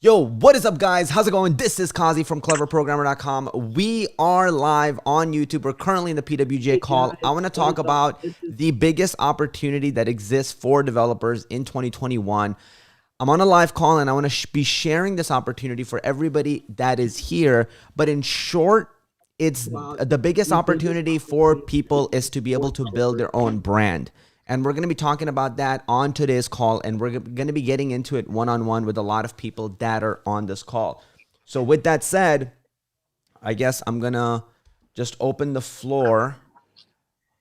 Yo, what is up, guys? How's it going? This is Kazi from cleverprogrammer.com. We are live on YouTube. We're currently in the PWJ call. I want to talk about the biggest opportunity that exists for developers in 2021. I'm on a live call and I want to be sharing this opportunity for everybody that is here. But in short, it's the biggest opportunity for people is to be able to build their own brand. And we're going to be talking about that on today's call, and we're going to be getting into it one-on-one with a lot of people that are on this call. So with that said, I guess I'm going to just open the floor.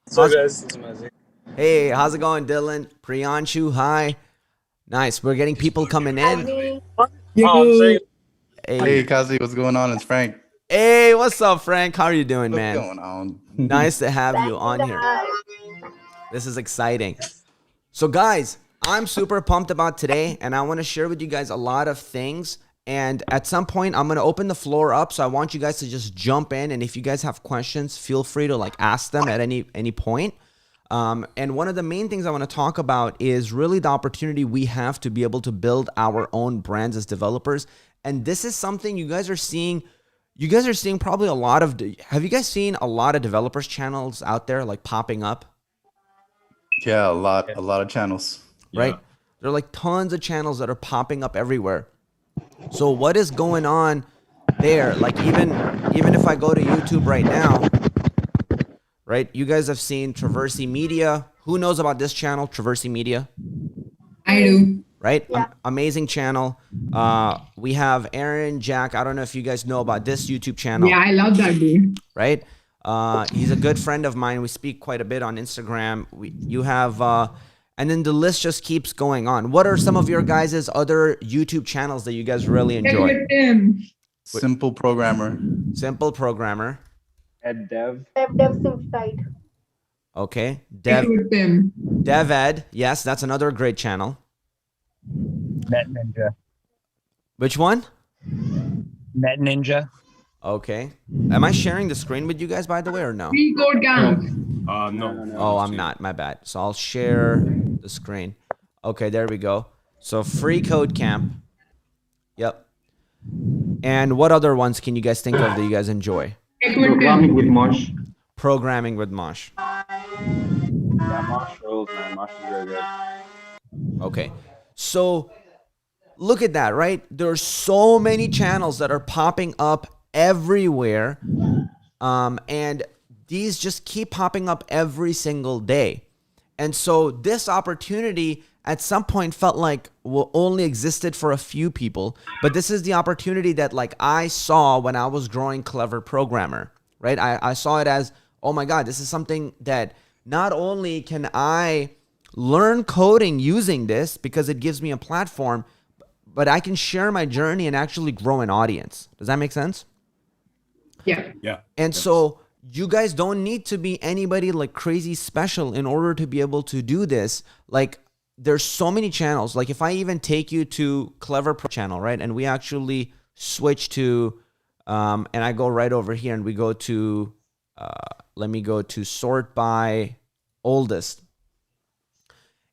So guys, it's amazing. Hey, how's it going, Dylan? Priyanshu, hi. Nice. We're getting people coming in. Hey, Kazi, what's going on? It's Frank. Hey, what's up, Frank? How are you doing, man? What's going on? Nice to have you on here. This is exciting. So guys, I'm super pumped about today, and I want to share with you guys a lot of things. And at some point, I'm going to open the floor up. So I want you guys to just jump in. And if you guys have questions, feel free to ask them at any point. And one of the main things I want to talk about is really the opportunity we have to be able to build our own brands as developers. And this is something you guys are seeing. You guys are seeing probably a lot of, have you guys seen a lot of developers channels out there popping up? Yeah, a lot of channels. Right? Yeah. There are tons of channels that are popping up everywhere. So what is going on there? Even if I go to YouTube right now, right? You guys have seen Traversy Media. Who knows about this channel, Traversy Media? I do. Right? Yeah. Amazing channel. We have Aaron, Jack. I don't know if you guys know about this YouTube channel. Yeah, I love that dude. Right? He's a good friend of mine. We speak quite a bit on Instagram. You have, and then the list just keeps going on. What are some of your guys' other YouTube channels that you guys really enjoy? Simple Programmer. Simple Programmer. Ed Dev. Dev Simplified. Okay. Dev Ed. Yes, that's another great channel. Net Ninja. Which one? Net Ninja. Okay. Am I sharing the screen with you guys, by the way, or no? Free code camp. No. Oh, I'm not. My bad. So I'll share the screen. Okay, there we go. So Free Code Camp. Yep. And what other ones can you guys think of that you guys enjoy? Programming with Mosh. Programming with Mosh. Yeah, Mosh rules, man. Mosh is very good. Okay. So look at that, right? There are so many channels that are popping up everywhere, and these just keep popping up every single day. And so this opportunity at some point felt like only existed for a few people, but this is the opportunity that I saw when I was growing Clever Programmer, right? I saw it as, oh my God, this is something that not only can I learn coding using this because it gives me a platform, but I can share my journey and actually grow an audience. Does that make sense? Yeah. And so you guys don't need to be anybody crazy special in order to be able to do this. There's so many channels. If I even take you to Clever Pro channel, right? And we actually switch to, and I go right over here and we go to, let me go to sort by oldest.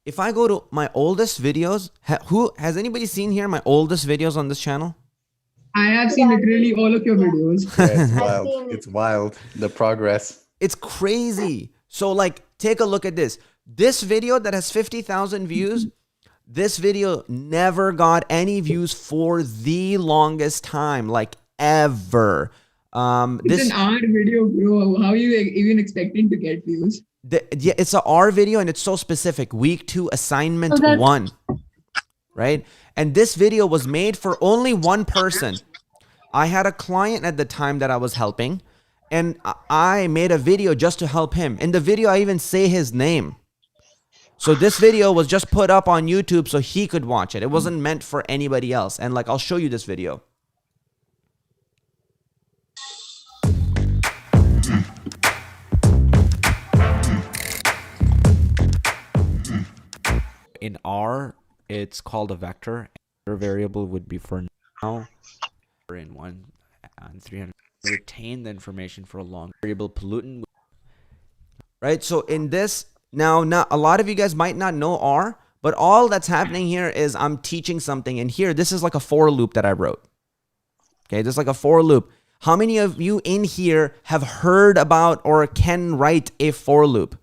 If I go to my oldest videos, who has anybody seen here my oldest videos on this channel? I have seen literally all of your videos. Yeah, it's wild. It's wild. The progress. It's crazy. So take a look at this. This video that has 50,000 views, this video never got any views for the longest time, ever. It's an art video, bro. How are you even expecting to get views? Yeah, it's an R video and it's so specific. Week 2, assignment 1, right? And this video was made for only one person. I had a client at the time that I was helping, and I made a video just to help him. In the video, I even say his name. So this video was just put up on YouTube so he could watch it. It wasn't meant for anybody else. And I'll show you this video. In R, it's called a vector. Your variable would be for now. In 1 and 300. Retain the information for a long variable pollutant. Right? So in this, now a lot of you guys might not know R, But all that's happening here is I'm teaching something. And here, this is like a for loop that I wrote. Okay, this is like a for loop. How many of you in here have heard about or can write a for loop?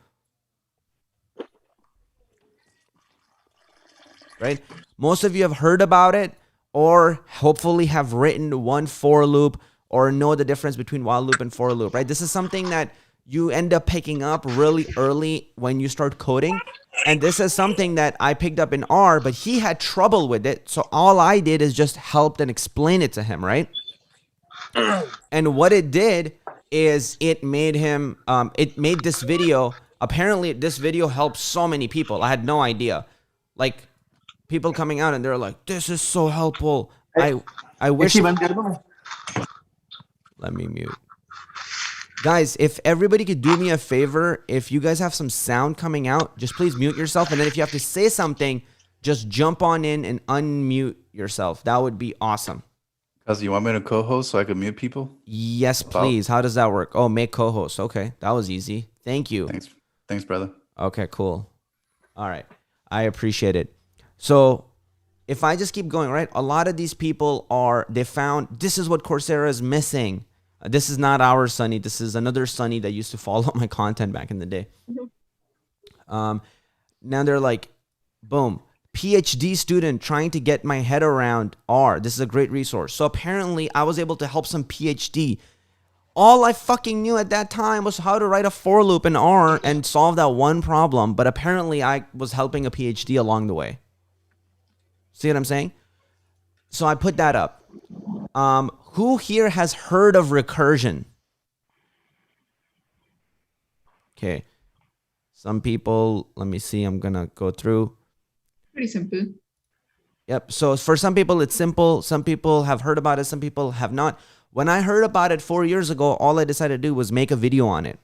Right? Most of you have heard about it or hopefully have written one for loop or know the difference between while loop and for loop, right? This is something that you end up picking up really early when you start coding. And this is something that I picked up in R, but he had trouble with it. So all I did is just helped and explain it to him, right? And what it did is it made him, it made this video, apparently this video helped so many people. I had no idea. Like people coming out and they're like, this is so helpful. I wish. Let me mute. Guys, if everybody could do me a favor, if you guys have some sound coming out, just please mute yourself. And then if you have to say something, just jump on in and unmute yourself. That would be awesome. Cause you want me to co-host so I can mute people? Yes, please. How does that work? Oh, make co-host. Okay, that was easy. Thank you. Thanks, brother. Okay, cool. All right. I appreciate it. So if I just keep going, right? A lot of these people they found this is what Coursera is missing. This is not our Sunny. This is another Sunny that used to follow my content back in the day. Now they're like, boom, PhD student trying to get my head around R. This is a great resource. So apparently I was able to help some PhD. All I fucking knew at that time was how to write a for loop in R and solve that one problem. But apparently I was helping a PhD along the way. See what I'm saying? So I put that up. Who here has heard of recursion? Okay. Some people, let me see. I'm going to go through. Pretty simple. Yep. So for some people, it's simple. Some people have heard about it. Some people have not. When I heard about it 4 years ago, all I decided to do was make a video on it.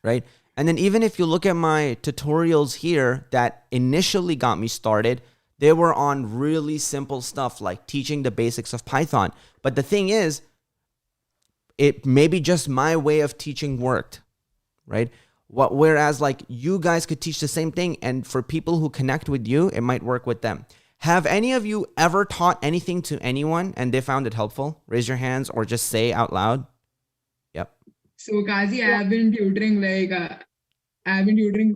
Right? And then even if you look at my tutorials here that initially got me started, they were on really simple stuff like teaching the basics of Python. But the thing is, it maybe just my way of teaching worked, right? Whereas like you guys could teach the same thing, and for people who connect with you, it might work with them. Have any of you ever taught anything to anyone and they found it helpful? Raise your hands or just say out loud. Yep. So Kazi, I've been tutoring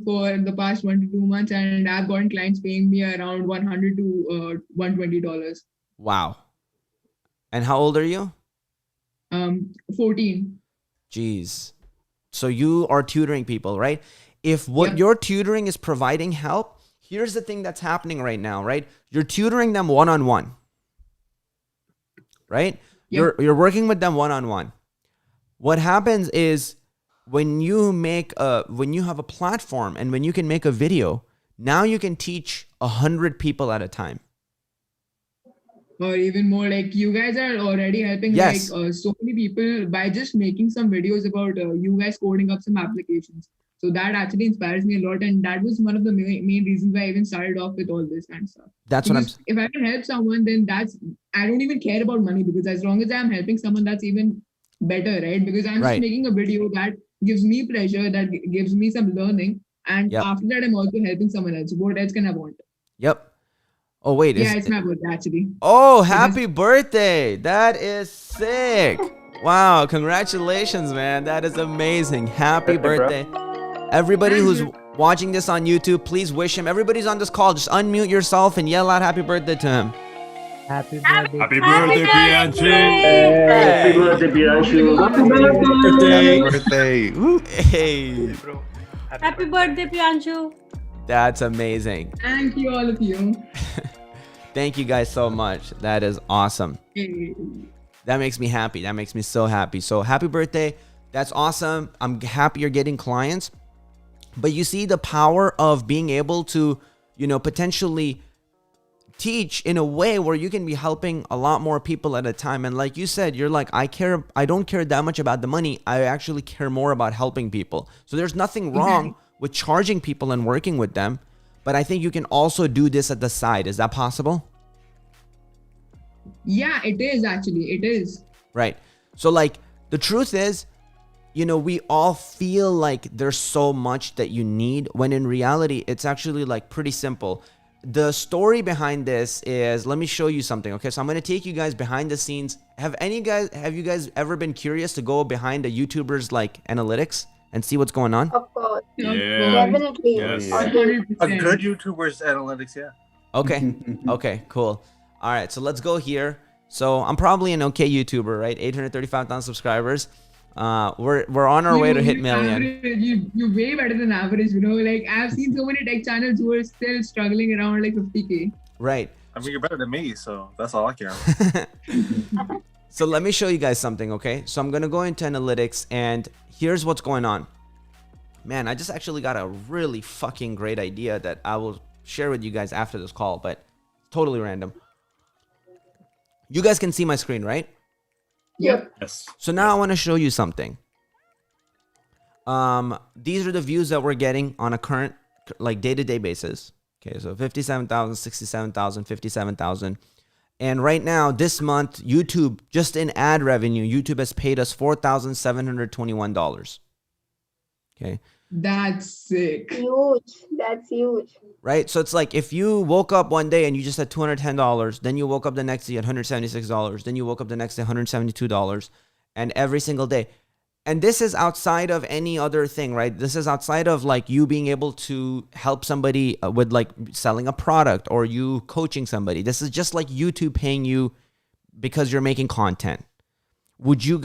for the past 1 to 2 months, and I've gotten clients paying me around $100 to $120. Wow. And how old are you? 14. Jeez. So you are tutoring people, right? If what you're tutoring is providing help, here's the thing that's happening right now, right? You're tutoring them one-on-one, right? Yep. You're working with them one-on-one. What happens is when you have a platform and when you can make a video, now you can teach 100 people at a time. Or even more, like you guys are already helping so many people by just making some videos about you guys coding up some applications. So that actually inspires me a lot, and that was one of the main reasons why I even started off with all this kind of stuff. That's because if I can help someone, then I don't even care about money, because as long as I'm helping someone, that's even better, right? Because I'm just making a video that gives me pleasure, that gives me some learning, and after that I'm also helping someone else. What else can I want? Yep. Oh wait, it's my birthday actually. Oh, happy birthday! That is sick. Wow, congratulations, man. That is amazing. Happy birthday. Everybody who's watching this on YouTube, please wish him. Everybody's on this call, just unmute yourself and yell out happy birthday to him. Happy birthday. Happy birthday, Priyanshu. Happy birthday, Priyanshu. Happy birthday. Woo. Hey. Happy birthday, Priyanshu. That's amazing. Thank you, all of you. Thank you guys so much. That is awesome. Hey. That makes me happy. That makes me so happy. So happy birthday. That's awesome. I'm happy you're getting clients. But you see the power of being able to, potentially teach in a way where you can be helping a lot more people at a time. And like you said, you're like, I don't care that much about the money. I actually care more about helping people. So there's nothing wrong with charging people and working with them. But I think you can also do this at the side. Is that possible? Yeah, it is actually. It is. Right. So like the truth is, you know, we all feel like there's so much that you need, when in reality, it's actually like pretty simple. The story behind this is, let me show you something. Okay, so I'm going to take you guys behind the scenes. Have you guys ever been curious to go behind a YouTuber's like analytics and see what's going on? Of course. Yeah. Definitely. Yes. Yeah. 100%. A good YouTuber's analytics, yeah. Okay. Okay, cool. All right, so let's go here. So I'm probably an okay YouTuber, right? 835,000 subscribers. We're on our way to hit million. You're way better than average, you know. Like I've seen so many tech channels who are still struggling around like 50K. Right. I mean, you're better than me, so that's all I care about. So let me show you guys something, okay? So I'm gonna go into analytics, and here's what's going on. Man, I just actually got a really fucking great idea that I will share with you guys after this call, but totally random. You guys can see my screen, right? Yep. Yes. So now I want to show you something. These are the views that we're getting on a current, like, day-to-day basis. Okay, so 57,000, 67,000, 57,000. And right now, this month, YouTube, just in ad revenue, YouTube has paid us $4,721. Okay. That's sick. Huge. That's huge. Right? So it's like if you woke up one day and you just had $210, then you woke up the next day at $176, then you woke up the next day $172, and every single day. And this is outside of any other thing, right? This is outside of like you being able to help somebody with like selling a product or you coaching somebody. This is just like YouTube paying you because you're making content. Would you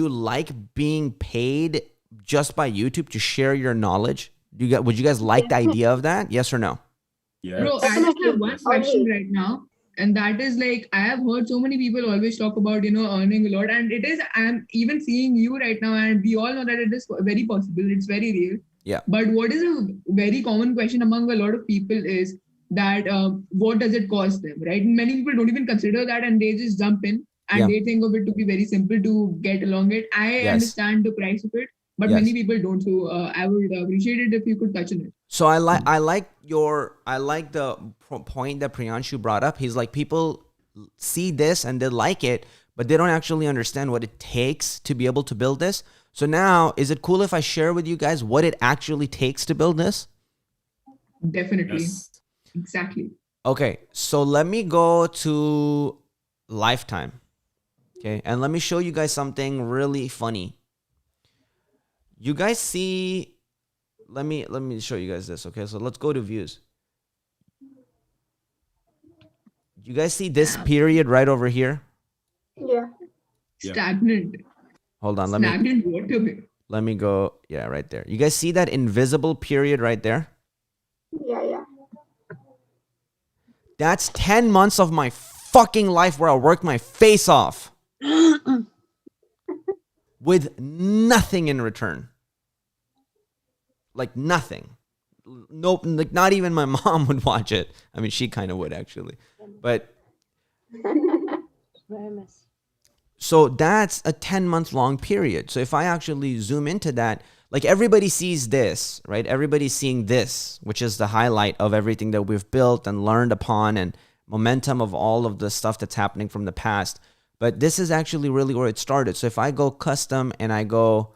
like being paid just by YouTube to share your knowledge? Would you guys like the idea of that? Yes or no? Yeah. Bro, I just have one question right now. And that is like, I have heard so many people always talk about, you know, earning a lot. And it is, I'm even seeing you right now, and we all know that it is very possible. It's very real. Yeah. But what is a very common question among a lot of people is that what does it cost them, right? Many people don't even consider that, and they just jump in and they think of it to be very simple to get along it. I understand the price of it, but many people don't. So I would appreciate it if you could touch on it. So I like the point that Priyanshu brought up. He's like, people see this and they like it, but they don't actually understand what it takes to be able to build this. So now, is it cool if I share with you guys what it actually takes to build this? Definitely. Yes. Exactly. Okay, so let me go to Lifetime. Okay, and let me show you guys something really funny. You guys see, let me show you guys this. Okay, so let's go to views. You guys see this period right over here? Yeah. Yeah. Stagnant. Hold on, Stagnant water. let me go. Yeah, right there. You guys see that invisible period right there? Yeah, yeah. That's 10 months of my fucking life where I worked my face off with nothing in return. Like nothing. Nope, like not even my mom would watch it. I mean, she kind of would actually. But so that's a 10-month long period. So if I actually zoom into that, like everybody sees this, right? Everybody's seeing this, which is the highlight of everything that we've built and learned upon and momentum of all of the stuff that's happening from the past. But this is actually really where it started. So if I go custom and I go,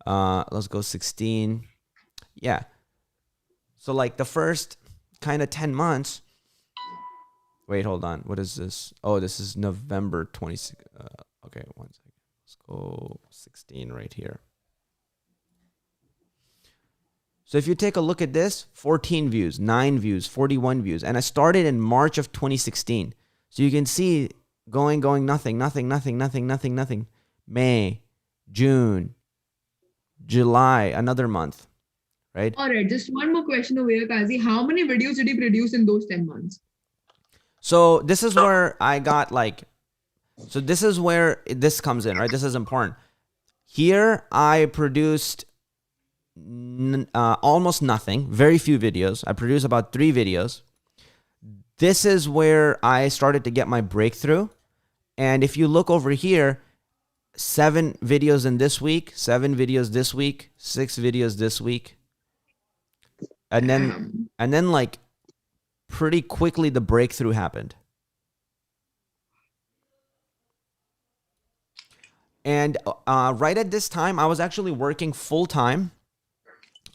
let's go 16. Yeah. So like the first kind of 10 months. Wait, hold on. What is this? Oh, this is November 26. Okay, 1 second. Let's go 16 right here. So if you take a look at this, 14 views, 9 views, 41 views. And I started in March of 2016. So you can see going, nothing. May, June, July, another month, right? All right, just one more question over here, Kazi. How many videos did you produce in those 10 months? So this is where I got like, so this is where this comes in, right? This is important. Here I produced almost nothing, very few videos. I produced about 3 videos. This is where I started to get my breakthrough. And if you look over here, 7 videos in this week, 7 videos this week, 6 videos this week. And then like pretty quickly the breakthrough happened. And right at this time, I was actually working full time.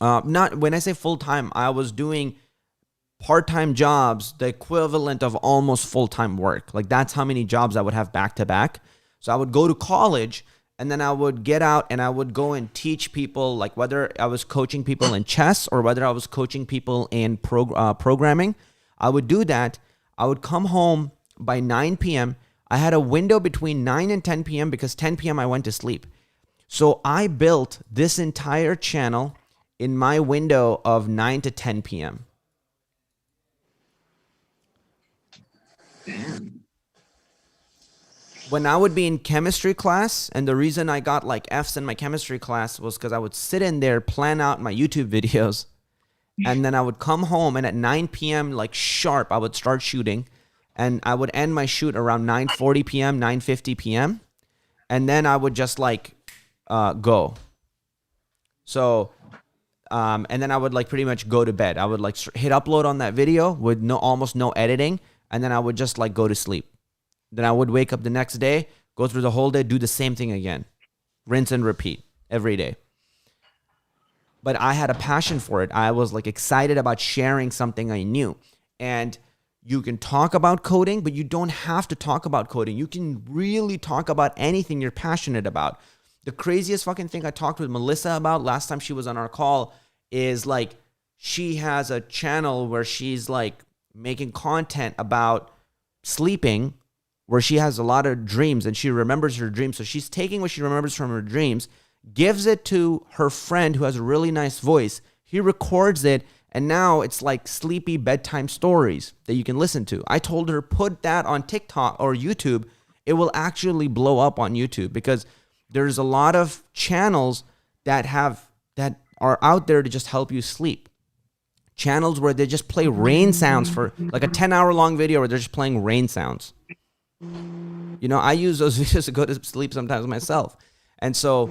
Not when I say full time, I was doing part-time jobs, the equivalent of almost full-time work. Like that's how many jobs I would have back to back. So I would go to college and then I would get out and I would go and teach people, like whether I was coaching people in chess or whether I was coaching people in programming. I would do that. I would come home by 9 p.m. I had a window between 9 and 10 p.m. because 10 p.m. I went to sleep. So I built this entire channel in my window of 9 to 10 p.m. When I would be in chemistry class, and the reason I got like F's in my chemistry class was because I would sit in there, plan out my YouTube videos, and then I would come home and at 9 p.m. like sharp, I would start shooting, and I would end my shoot around 9:40 p.m., 9:50 p.m., and then I would just like go. So, and then I would like pretty much go to bed. I would like hit upload on that video with almost no editing, and then I would just like go to sleep. Then I would wake up the next day, go through the whole day, do the same thing again. Rinse and repeat every day. But I had a passion for it. I was like excited about sharing something I knew. And you can talk about coding, but you don't have to talk about coding. You can really talk about anything you're passionate about. The craziest fucking thing I talked with Melissa about last time she was on our call is like she has a channel where she's like making content about sleeping, where she has a lot of dreams and she remembers her dreams. So she's taking what she remembers from her dreams, gives it to her friend who has a really nice voice. He records it, and now it's like sleepy bedtime stories that you can listen to. I told her, put that on TikTok or YouTube. It will actually blow up on YouTube because there's a lot of channels that are out there to just help you sleep. Channels where they just play rain sounds for like a 10-hour long video where they're just playing rain sounds. You know, I use those videos to go to sleep sometimes myself. And so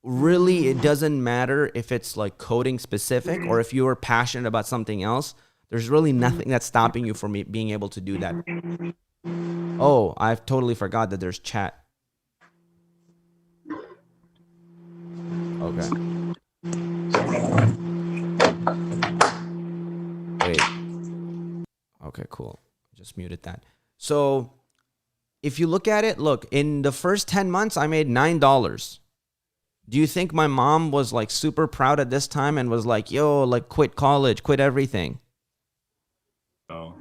really it doesn't matter if it's like coding specific or if you are passionate about something else. There's really nothing that's stopping you from being able to do that. Oh, I've totally forgot that there's chat. Okay. Wait. Okay, cool. Just muted that. So if you look at it, look, in the first 10 months, I made $9. Do you think my mom was like super proud at this time and was like, yo, like quit college, quit everything? No.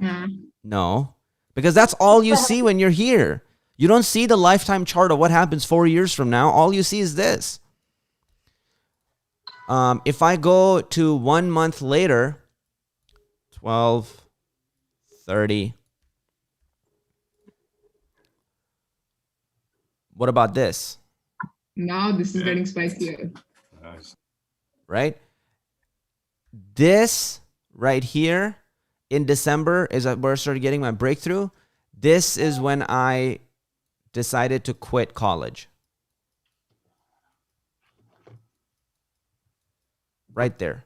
No, because that's all you see when you're here. You don't see the lifetime chart of what happens 4 years from now. All you see is this. If I go to 1 month later, 12, 30. What about this? Now this is getting spicier. Nice. Right? This right here in December is where I started getting my breakthrough. This is when I decided to quit college. Right there.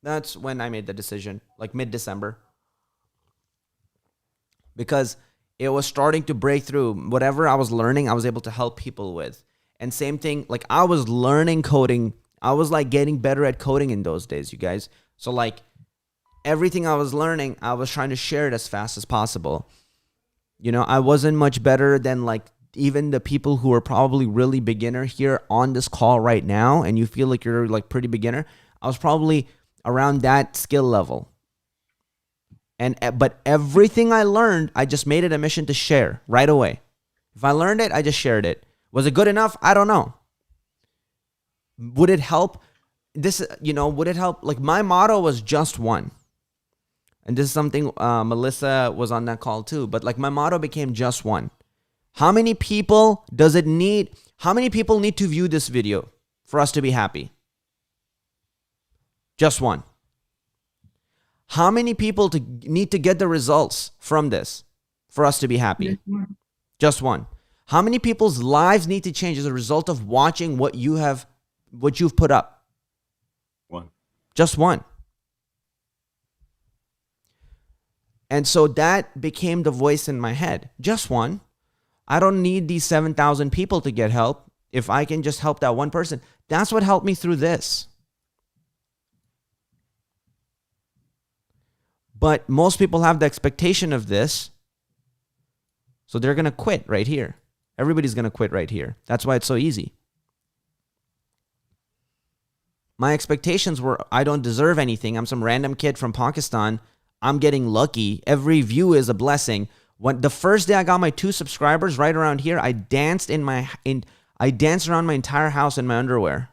That's when I made the decision, like mid-December. Because it was starting to break through. Whatever I was learning, I was able to help people with. And same thing, like I was learning coding. I was like getting better at coding in those days, you guys. So like everything I was learning, I was trying to share it as fast as possible. You know, I wasn't much better than like even the people who are probably really beginner here on this call right now, and you feel like you're like pretty beginner. I was probably around that skill level. But everything I learned, I just made it a mission to share right away. If I learned it, I just shared it. Was it good enough? I don't know. Would it help? Would it help? Like my motto was just one. And this is something Melissa was on that call too. But like my motto became just one. How many people does it need? How many people need to view this video for us to be happy? Just one. How many people need to get the results from this for us to be happy? Just one. How many people's lives need to change as a result of watching what you've put up? One. Just one. And so that became the voice in my head. Just one. I don't need these 7,000 people to get help. If I can just help that one person, that's what helped me through this. But most people have the expectation of this, so they're going to quit right here. Everybody's going to quit right here. That's why it's so easy. My expectations were I don't deserve anything. I'm some random kid from Pakistan. I'm getting lucky. Every view is a blessing. When the first day I got my 2 subscribers right around here, I danced I danced around my entire house in my underwear.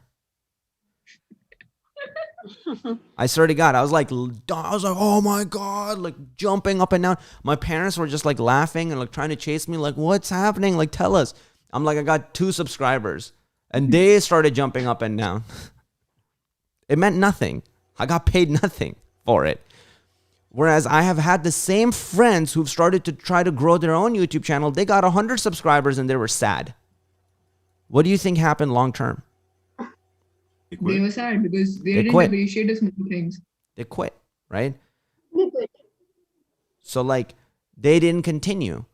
I swear to God, I was like, oh my God, like jumping up and down. My parents were just like laughing and like trying to chase me, like, what's happening? Like, tell us. I'm like, I got 2 subscribers, and they started jumping up and down. It meant nothing. I got paid nothing for it. Whereas I have had the same friends who've started to try to grow their own YouTube channel. They got 100 subscribers and they were sad. What do you think happened long term? They were sad because they didn't quit. appreciate the small things. They quit, right? They quit. So like they didn't continue.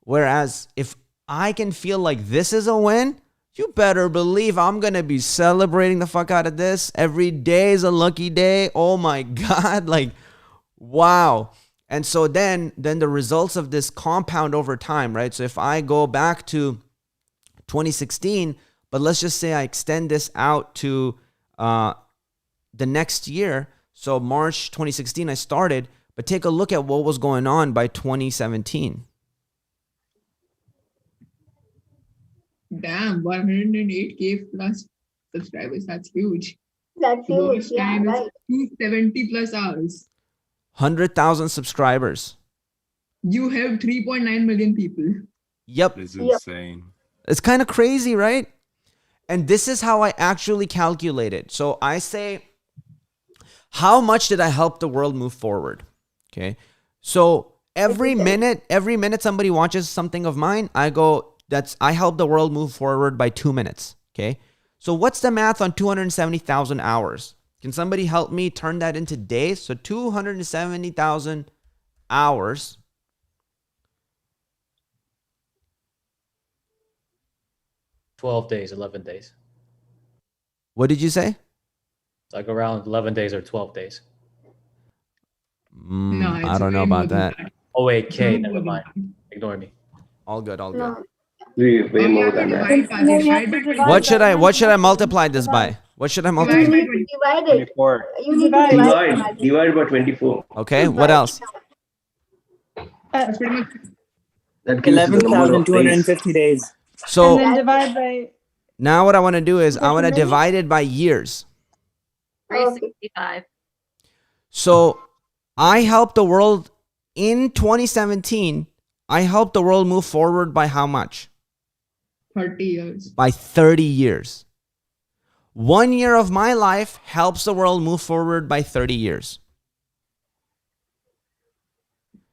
Whereas if I can feel like this is a win, you better believe I'm going to be celebrating the fuck out of this. Every day is a lucky day. Oh my God. Like, wow. And so then the results of this compound over time, right? So if I go back to 2016, but let's just say I extend this out to the next year. So March 2016, I started, but take a look at what was going on by 2017. Damn, 108K plus subscribers. That's huge. That's The huge. watch Yeah, time is right. 270 plus hours. 100,000 subscribers. You have 3.9 million people. Yep. It's Yep. insane. It's kind of crazy, right? And this is how I actually calculate it. So I say, how much did I help the world move forward? Okay. So every minute somebody watches something of mine, I go, I help the world move forward by 2 minutes. Okay. So what's the math on 270,000 hours? Can somebody help me turn that into days? So 270,000 hours. days, 11 days. What did you say? It's like around 11 days or 12 days. No, it's I don't know way more about than that. Oh, wait, It's K, way never more than mind. that. Ignore me. All good, all good. No, Way more than that. What should I multiply this by? What should I you multiply? need to divide it. 24. You need to divide it. Divide by 24. Okay, what else? That's pretty much That gives you the number of days. 11,250 days. So And then divide by now what I want to do is I want to divide it by years. 365. So I helped the world in 2017. I helped the world move forward by how much? 30 years. By 30 years. 1 year of my life helps the world move forward by 30 years.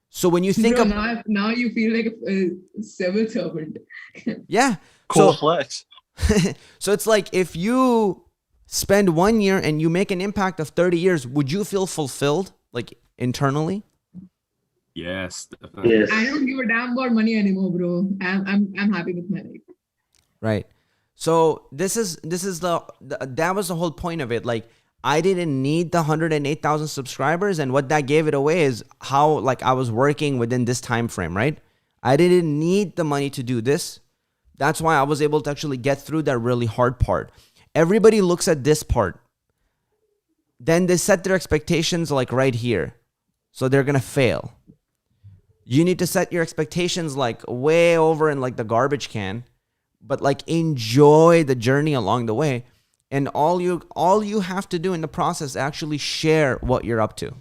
So when you think Bro, of now you feel like a civil servant. yeah, Cool so flex. so it's like if you spend 1 year and you make an impact of 30 years, would you feel fulfilled like internally? Yes, definitely. Yes. I don't give a damn about money anymore, bro. I'm happy with my life. Right. So this is that was the whole point of it. Like I didn't need the 108,000 subscribers, and what that gave it away is how like I was working within this time frame, right? I didn't need the money to do this. That's why I was able to actually get through that really hard part. Everybody looks at this part. Then they set their expectations like right here. So they're going to fail. You need to set your expectations like way over in like the garbage can, but like enjoy the journey along the way. And all you have to do in the process is actually share what you're up to.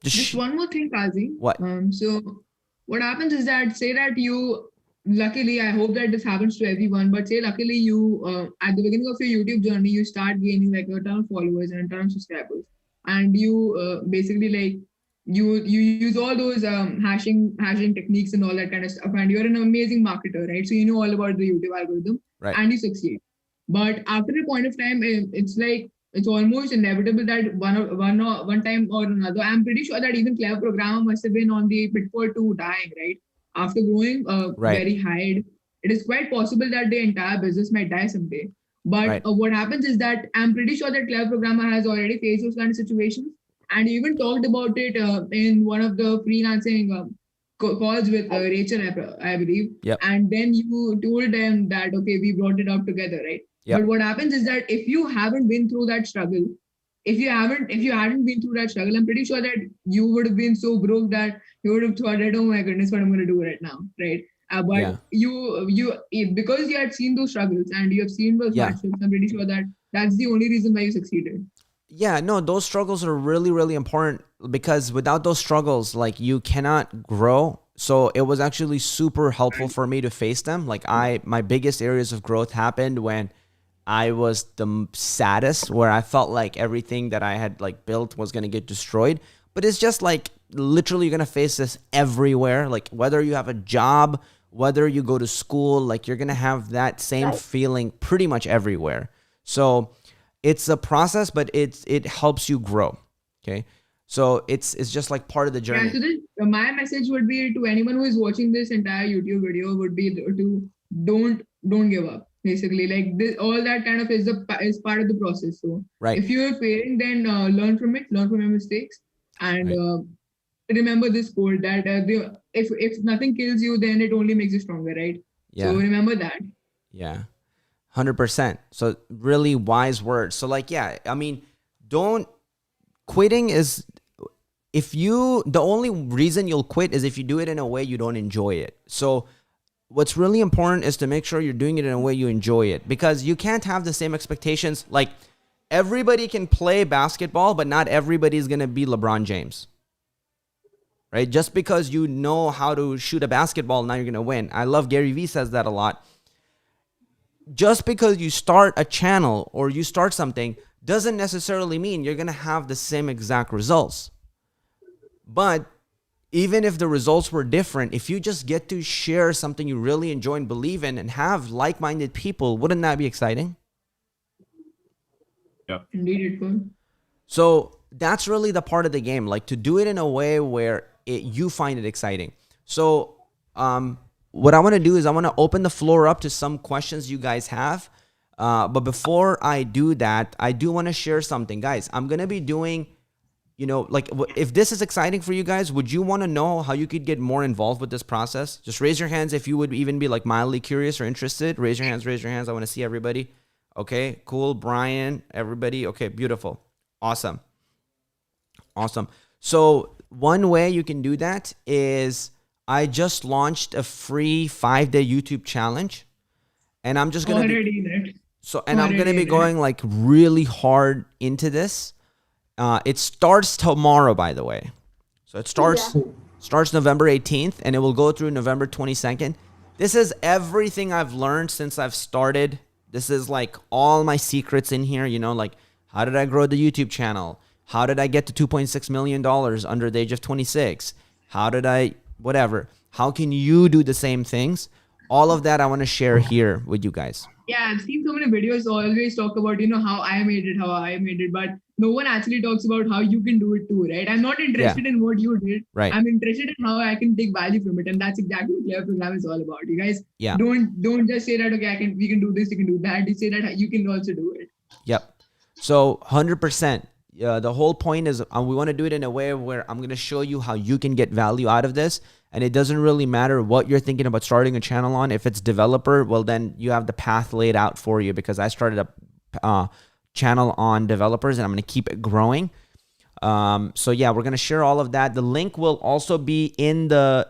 Just one more thing, Kazi. What? So what happens is that say that you luckily, I hope that this happens to everyone, but say luckily you at the beginning of your YouTube journey, you start gaining like a ton of followers and a ton of subscribers. And you basically like you use all those hashing techniques and all that kind of stuff, and you're an amazing marketer, right? So you know all about the YouTube algorithm, Right. and you succeed. But after a point of time, it's like it's almost inevitable that one time or another, I'm pretty sure that even clever programmer must have been on the pitfall to dying, right? after growing Right. very high, it is quite possible that the entire business might die someday. But Right. what happens is that I'm pretty sure that Clever Programmer has already faced those kind of situations, and you even talked about it in one of the freelancing calls with Rachel, I believe. Yep. And then you told them that okay, we brought it up together, right? Yep. But what happens is that if you haven't been through that struggle, if you hadn't been through that struggle, I'm pretty sure that you would have been so broke that you would have thought that, oh my goodness, what I'm going to do right now, right? But Yeah. because you had seen those struggles and you have seen those Yeah. hardships, I'm pretty sure that that's the only reason why you succeeded. Yeah, no, those struggles are really, really important because without those struggles, like you cannot grow. So it was actually super helpful for me to face them. Like my biggest areas of growth happened when I was the saddest, where I felt like everything that I had like built was going to get destroyed. But it's just like literally you're going to face this everywhere. Like whether you have a job, whether you go to school, like you're going to have that same feeling pretty much everywhere. So it's a process, but it helps you grow. Okay. So it's just like part of the journey. Yeah, so my message would be to anyone who is watching this entire YouTube video would be to don't give up. Basically, like this, all that kind of is part of the process. So Right. if you're failing, then learn from it, learn from your mistakes, and remember this quote that if nothing kills you, then it only makes you stronger, right? Yeah. So remember that. Yeah. 100%. So really wise words. So like, yeah, I mean, quitting is the only reason you'll quit is if you do it in a way you don't enjoy it. So what's really important is to make sure you're doing it in a way you enjoy it, because you can't have the same expectations. Like everybody can play basketball, but not everybody is going to be LeBron James, right? Just because you know how to shoot a basketball, now you're going to win. I love Gary Vee says that a lot. Just because you start a channel or you start something doesn't necessarily mean you're going to have the same exact results. But even if the results were different, if you just get to share something you really enjoy and believe in and have like-minded people, wouldn't that be exciting? Yeah. Indeed, it could. So that's really the part of the game, like to do it in a way where you find it exciting. So what I want to do is I want to open the floor up to some questions you guys have. But before I do that, I do want to share something. Guys, I'm going to be doing, like if this is exciting for you guys, would you want to know how you could get more involved with this process? Just raise your hands if you would even be like mildly curious or interested. Raise your hands, raise your hands. I want to see everybody. Okay, cool. Brian, everybody. Okay, beautiful. Awesome. So one way you can do that is I just launched a free 5-day YouTube challenge, and I'm just going to I'm going to be going like really hard into this. It starts tomorrow, by the way. So it starts November 18th, and it will go through November 22nd. This is everything I've learned since I've started. This is like all my secrets in here, like how did I grow the YouTube channel? How did I get to $2.6 million under the age of 26? How did I, whatever. How can you do the same things? All of that I want to share here with you guys. Yeah, I've seen so many videos always talk about, how I made it, but no one actually talks about how you can do it too, right? I'm not interested in what you did. Right. I'm interested in how I can take value from it. And that's exactly what Clever Program is all about. You guys don't just say that, okay, we can do this, you can do that. You say that you can also do it. Yep. So 100%. The whole point is we want to do it in a way where I'm going to show you how you can get value out of this. And it doesn't really matter what you're thinking about starting a channel on. If it's developer, well, then you have the path laid out for you, because I started a channel on developers and I'm going to keep it growing. So yeah, we're going to share all of that. The link will also be in the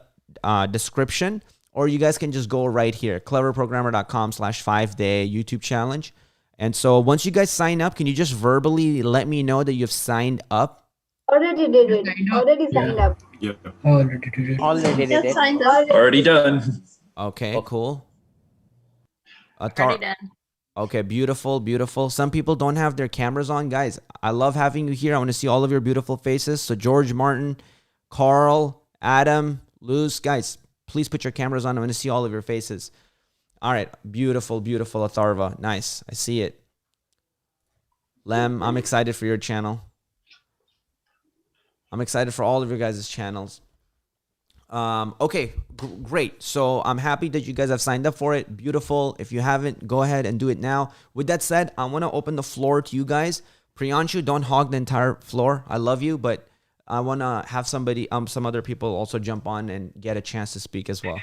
description, or you guys can just go right here, cleverprogrammer.com/5-day YouTube challenge. And so once you guys sign up, can you just verbally let me know that you've signed up? Already did it. Already signed up. Yeah. Already did it. Signed up. Already done. Okay, cool. Already done. Okay, beautiful, beautiful. Some people don't have their cameras on. Guys, I love having you here. I want to see all of your beautiful faces. So George, Martin, Carl, Adam, Luz, guys, please put your cameras on. I want to see all of your faces. All right, beautiful, beautiful, Atharva. Nice, I see it. Lem, I'm excited for your channel. I'm excited for all of your guys' channels. Okay, great. So I'm happy that you guys have signed up for it. Beautiful. If you haven't, go ahead and do it now. With that said, I want to open the floor to you guys. Priyanshu, don't hog the entire floor. I love you, but I want to have some other people also jump on and get a chance to speak as well.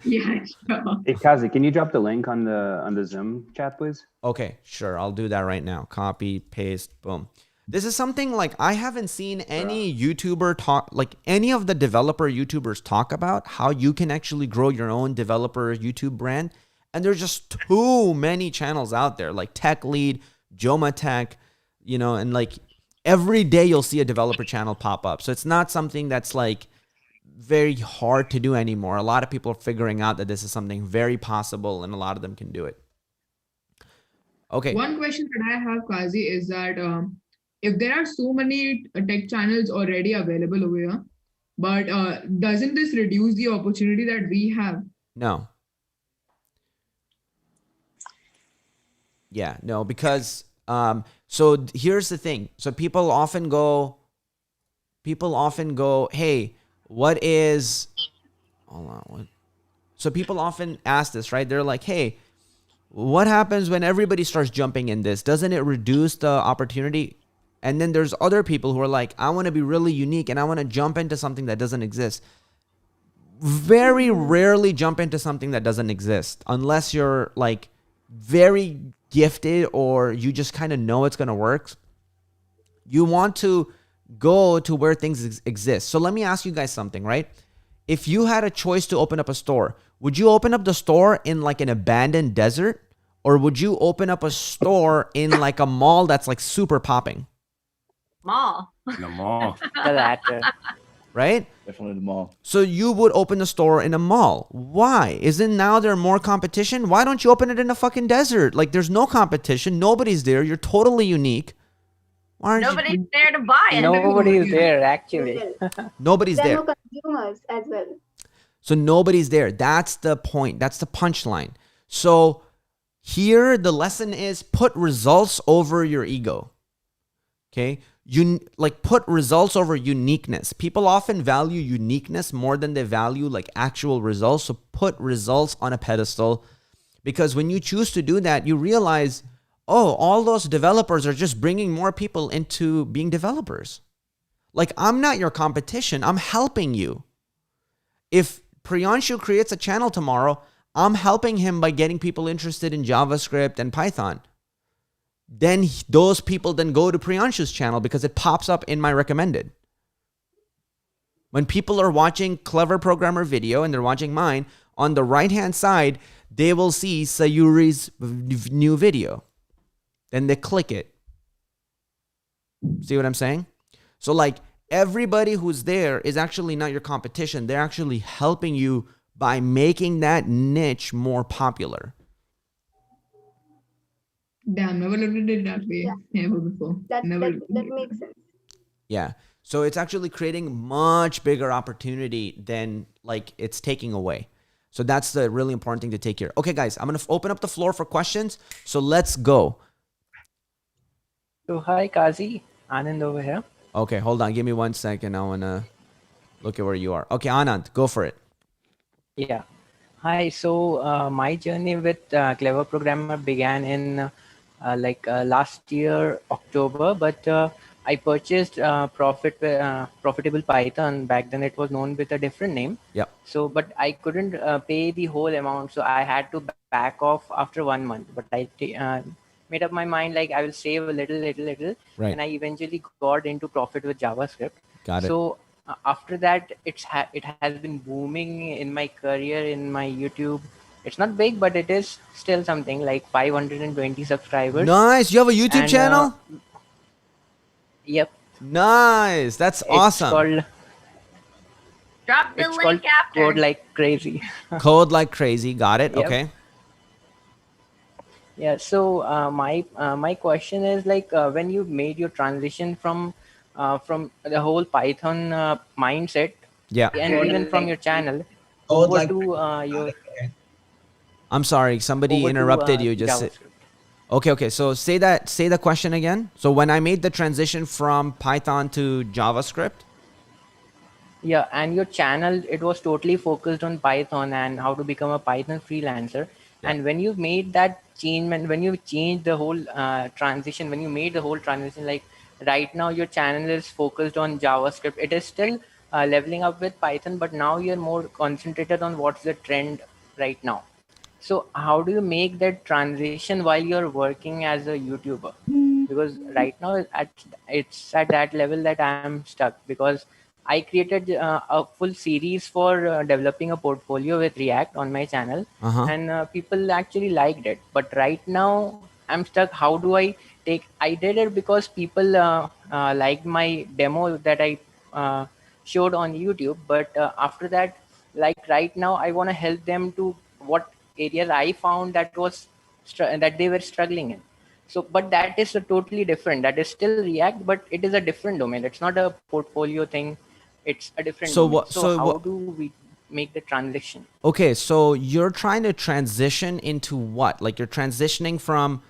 Yeah, sure. Hey, Kazi, can you drop the link on the Zoom chat, please? Okay, sure. I'll do that right now. Copy, paste, boom. This is something like I haven't seen any YouTuber talk, like any of the developer YouTubers talk about how you can actually grow your own developer YouTube brand. And there's just too many channels out there, like Tech Lead, Joma Tech, and like every day you'll see a developer channel pop up. So it's not something that's like very hard to do anymore. A lot of people are figuring out that this is something very possible and a lot of them can do it. Okay. One question that I have, Kazi, is that if there are so many tech channels already available over here, but doesn't this reduce the opportunity that we have? No. Yeah, no, because so here's the thing. So people often go, hey, what is, hold on, what? So people often ask this, right? They're like, hey, what happens when everybody starts jumping in this? Doesn't it reduce the opportunity? And then there's other people who are like, I want to be really unique and I want to jump into something that doesn't exist. Very rarely jump into something that doesn't exist unless you're like very gifted or you just kind of know it's going to work. You want to go to where things exist. So let me ask you guys something, right? If you had a choice to open up a store, would you open up the store in like an abandoned desert? Or would you open up a store in like a mall that's like super popping? Mall. In the mall. The latter. Right? Definitely the mall. So you would open a store in a mall. Why? Isn't now there more competition? Why don't you open it in a fucking desert? Like there's no competition. Nobody's there. You're totally unique. Why aren't Nobody's there to buy it. Nobody is there actually. Nobody's There there. are no consumers as well. So nobody's there. That's the point. That's the punchline. So here the lesson is put results over your ego. Okay? You like put results over uniqueness. People often value uniqueness more than they value like actual results. So put results on a pedestal, because when you choose to do that, you realize, oh, all those developers are just bringing more people into being developers. Like I'm not your competition. I'm helping you. If Priyanshu creates a channel tomorrow, I'm helping him by getting people interested in JavaScript and Python. Then those people then go to Priyanshu's channel because it pops up in my recommended. When people are watching Clever Programmer video and they're watching mine, on the right-hand side, they will see Sayuri's new video. Then they click it. See what I'm saying? So like everybody who's there is actually not your competition. They're actually helping you by making that niche more popular. Damn, never looked at it that way. Yeah. Never before. That Never. makes sense. Yeah. So it's actually creating much bigger opportunity than like it's taking away. So that's the really important thing to take here. Okay, guys, I'm going to open up the floor for questions. So let's go. So hi Kazi, Anand over here. Okay, hold on. Give me 1 second. I want to look at where you are. Okay, Anand, go for it. Yeah. Hi. So my journey with Clever Programmer began in last year October, but I purchased Profitable Python. Back then it was known with a different name. Yep. So, but I couldn't pay the whole amount, so I had to back off after 1 month. But I made up my mind like I will save a little, Right. and I eventually got into Profit with JavaScript. Got it. So after that, it has been booming in my career, in my YouTube. It's not big, but it is still something like 520 subscribers. Nice. You have a YouTube And, channel? Yep. Nice. That's awesome. It's called, Drop the it's called link after. Code Like Crazy. Code Like Crazy. Got it. Yep. Okay. Yeah. So my question is like when you made your transition from the whole Python mindset, Yeah. and even from your channel over to your I'm sorry. Somebody over to, interrupted you. Just JavaScript. Okay. So say the question again. So when I made the transition from Python to JavaScript. Yeah, and your channel, it was totally focused on Python and how to become a Python freelancer. Yeah. And when you made that change, when you changed the whole transition, when you made the whole transition, like right now your channel is focused on JavaScript. It is still leveling up with Python, but now you're more concentrated on what's the trend right now. So how do you make that transition while you're working as a YouTuber? Because right now it's at that level that I'm stuck, because I created a full series for developing a portfolio with React on my channel, Uh-huh. and people actually liked it. But right now I'm stuck. How do I take? I did it because people liked my demo that I showed on YouTube. But after that, like right now, I want to help them to what areas I found that was that they were struggling in. So, but that is a totally different. That is still React, but it is a different domain. It's not a portfolio thing. It's a different So domain. what? So, So how what? do we make the transition Okay, so you're trying to transition into what? Like you're transitioning from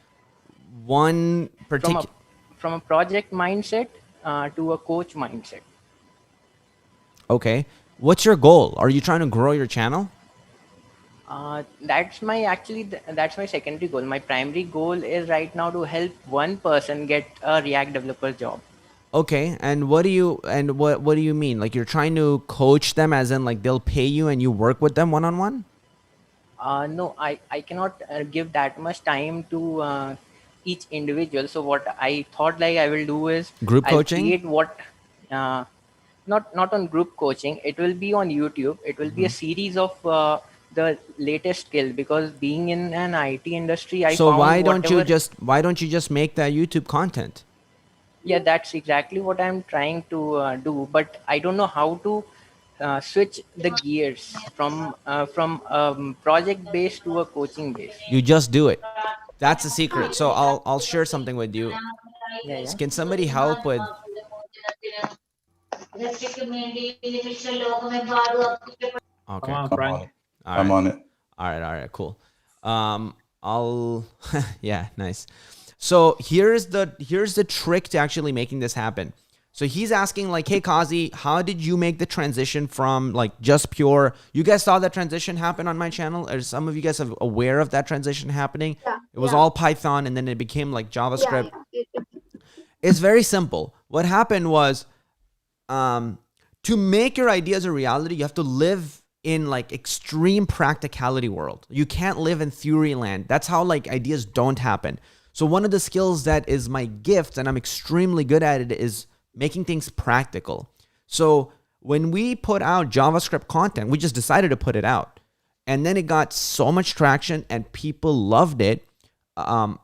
one from a particular. project mindset to a coach mindset? Okay, what's your goal? Are you trying to grow your channel? That's my that's my secondary goal. My primary goal is right now to help one person get a React developer job. Okay, and what do you mean? Like you're trying to coach them, as in like they'll pay you and you work with them one on one? No, I cannot give that much time to each individual. So what I thought like I will do is Group I'll coaching? create what uh, not on group coaching. It will be on YouTube. It will be a series of the latest skill, because being in an IT industry, I So found whatever. why don't you just make that YouTube content? Yeah, that's exactly what I'm trying to do, but I don't know how to switch the gears from project based to a coaching base. You just do it. That's the secret. So I'll share something with you. Yeah, yeah. Can somebody help with? Come Okay, on, cool. I'm Frank. on it. All I'm right. on it. All right, cool. I'll yeah, nice. So here's the trick to actually making this happen. So he's asking like, hey Kazi, how did you make the transition from like just pure? You guys saw that transition happen on my channel? Are some of you guys aware of that transition happening? Yeah, It was yeah, all Python and then it became like yeah, JavaScript. yeah. It's very simple. What happened was, to make your ideas a reality, you have to live in like extreme practicality world. You can't live in theory land. That's how like ideas don't happen. So one of the skills that is my gift and I'm extremely good at it is making things practical. So when we put out JavaScript content, we just decided to put it out. And then it got so much traction and people loved it.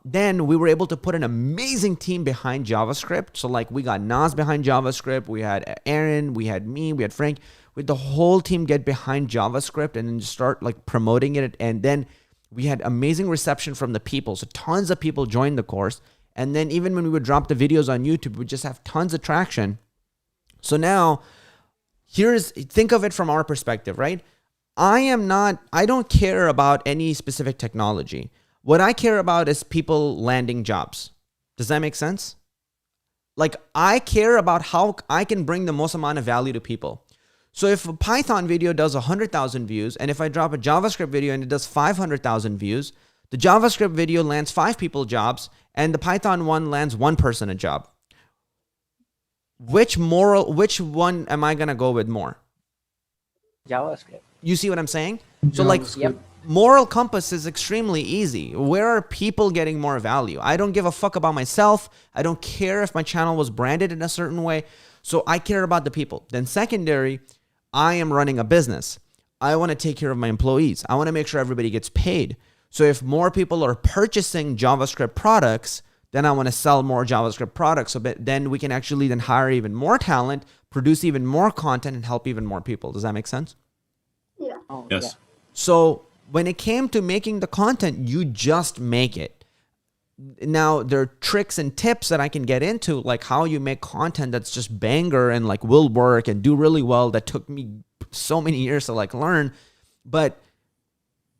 Then we were able to put an amazing team behind JavaScript. So like we got Nas behind JavaScript, we had Aaron, we had me, we had Frank, with the whole team get behind JavaScript and then just start like promoting it. And then we had amazing reception from the people. So tons of people joined the course. And then even when we would drop the videos on YouTube, we would just have tons of traction. So now think of it from our perspective, right? I don't care about any specific technology. What I care about is people landing jobs. Does that make sense? Like I care about how I can bring the most amount of value to people. So if a Python video does 100,000 views, and if I drop a JavaScript video and it does 500,000 views, the JavaScript video lands 5 people jobs, and the Python one lands 1 person a job. Which one am I gonna go with more? JavaScript. You see what I'm saying? So like, Yep. moral compass is extremely easy. Where are people getting more value? I don't give a fuck about myself. I don't care if my channel was branded in a certain way. So I care about the people. Then secondary, I am running a business. I want to take care of my employees. I want to make sure everybody gets paid. So if more people are purchasing JavaScript products, then I want to sell more JavaScript products. So then we can actually then hire even more talent, produce even more content, and help even more people. Does that make sense? Yeah. Oh, Yes. yeah. So when it came to making the content, you just make it. Now there are tricks and tips that I can get into, like how you make content that's just banger and like will work and do really well. That took me so many years to like learn. But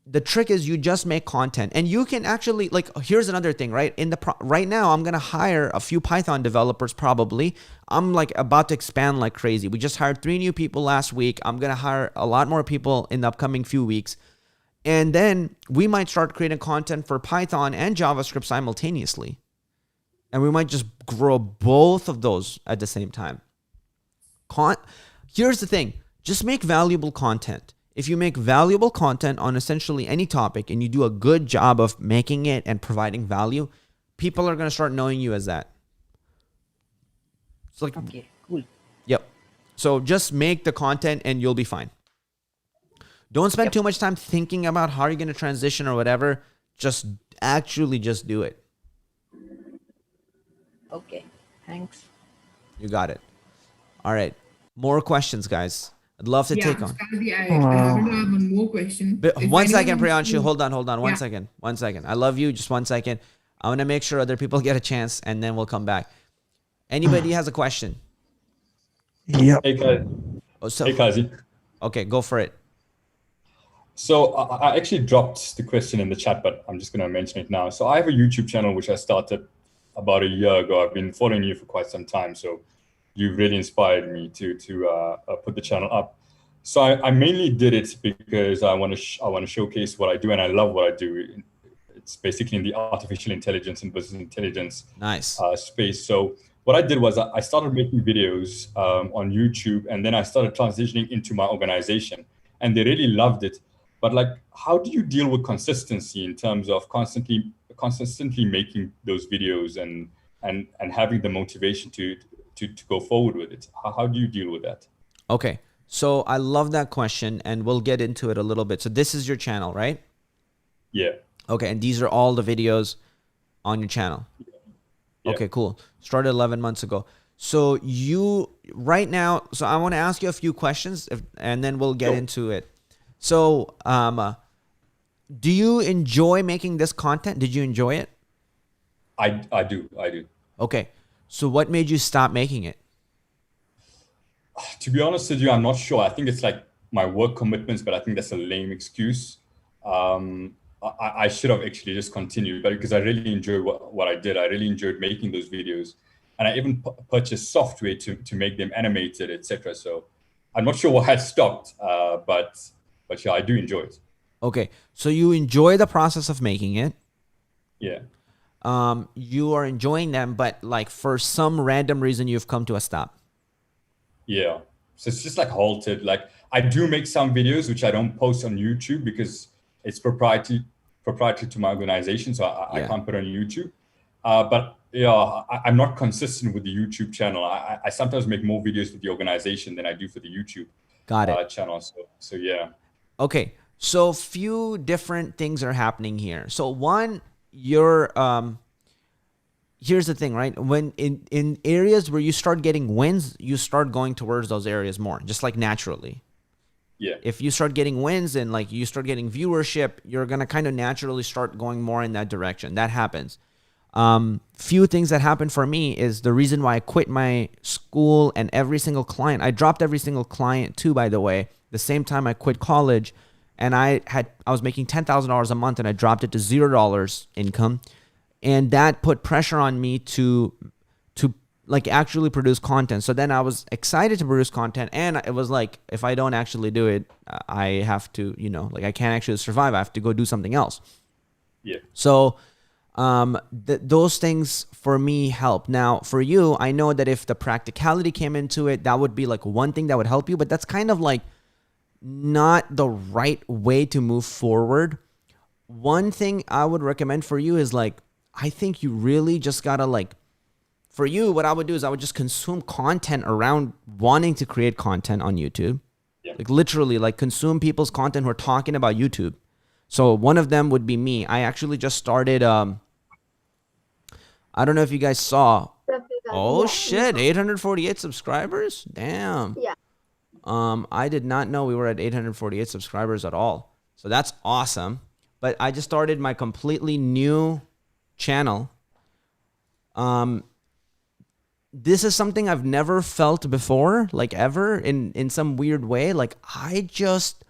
the trick is you just make content, and you can actually, like, here's another thing, right? Right now, I'm going to hire a few Python developers probably. I'm like about to expand like crazy. We just hired 3 new people last week. I'm going to hire a lot more people in the upcoming few weeks. And then we might start creating content for Python and JavaScript simultaneously. And we might just grow both of those at the same time. Here's the thing. Just make valuable content. If you make valuable content on essentially any topic and you do a good job of making it and providing value, people are going to start knowing you as that. It's like, Okay, cool. yep. So just make the content and you'll be fine. Don't spend too much time thinking about how you're going to transition or whatever. Just do it. Okay, thanks. You got it. All right. More questions, guys. I'd love to take on. Kazi, I happen to have one more question. But If one second, anyone wants Priyanshu. to- Hold on. One Yeah. second. 1 second. I love you. Just 1 second. I want to make sure other people get a chance, and then we'll come back. Anybody has a question? Yep. Hey, Kazi. Oh, so, Hey, Kazi. okay, go for it. So I actually dropped the question in the chat, but I'm just going to mention it now. So I have a YouTube channel, which I started about a year ago. I've been following you for quite some time. So you've really inspired me to put the channel up. So I mainly did it because I want to showcase what I do, and I love what I do. It's basically in the artificial intelligence and business intelligence space. So what I did was I started making videos on YouTube, and then I started transitioning into my organization, and they really loved it. But like, how do you deal with consistency in terms of consistently making those videos and having the motivation to go forward with it? How do you deal with that? Okay, so I love that question, and we'll get into it a little bit. So this is your channel, right? Yeah. Okay, and these are all the videos on your channel. Yeah. Okay, cool. Started 11 months ago. So you right now, so I want to ask you a few questions, and then we'll get into it. So, do you enjoy making this content? Did you enjoy it? I do. Okay. So what made you stop making it? To be honest with you, I'm not sure. I think it's like my work commitments, but I think that's a lame excuse. I should have actually just continued, but because I really enjoyed what I did. I really enjoyed making those videos, and I even purchased software to make them animated, etc. So I'm not sure why I stopped, but yeah, I do enjoy it. Okay. So you enjoy the process of making it. Yeah. You are enjoying them, but like for some random reason, you've come to a stop. Yeah. So it's just like halted. Like I do make some videos which I don't post on YouTube because it's proprietary to my organization, so I can't put it on YouTube. But yeah, I'm not consistent with the YouTube channel. I sometimes make more videos for the organization than I do for the YouTube channel. So yeah. Okay. So few different things are happening here. So one, you're here's the thing, right? When in areas where you start getting wins, you start going towards those areas more, just like naturally. Yeah. If you start getting wins and like you start getting viewership, you're going to kind of naturally start going more in that direction. That happens. Few things that happened for me is the reason why I quit my school and every single client. I dropped every single client too, by the way, the same time I quit college, and I was making $10,000 a month and I dropped it to $0 income. And that put pressure on me to like actually produce content. So then I was excited to produce content, and it was like, if I don't actually do it, I have to, like I can't actually survive. I have to go do something else. Yeah. So those things for me help. Now for you, I know that if the practicality came into it, that would be like one thing that would help you, but that's kind of like not the right way to move forward. One thing I would recommend for you is like, I think you really just gotta like, for you, what I would do is I would just consume content around wanting to create content on YouTube. Yeah. Like literally like consume people's content who are talking about YouTube. So one of them would be me. I actually just started, I don't know if you guys saw. Oh shit, 848 subscribers? Damn. Yeah. I did not know we were at 848 subscribers at all. So that's awesome. But I just started my completely new channel. This is something I've never felt before, like ever, in some weird way. Like I just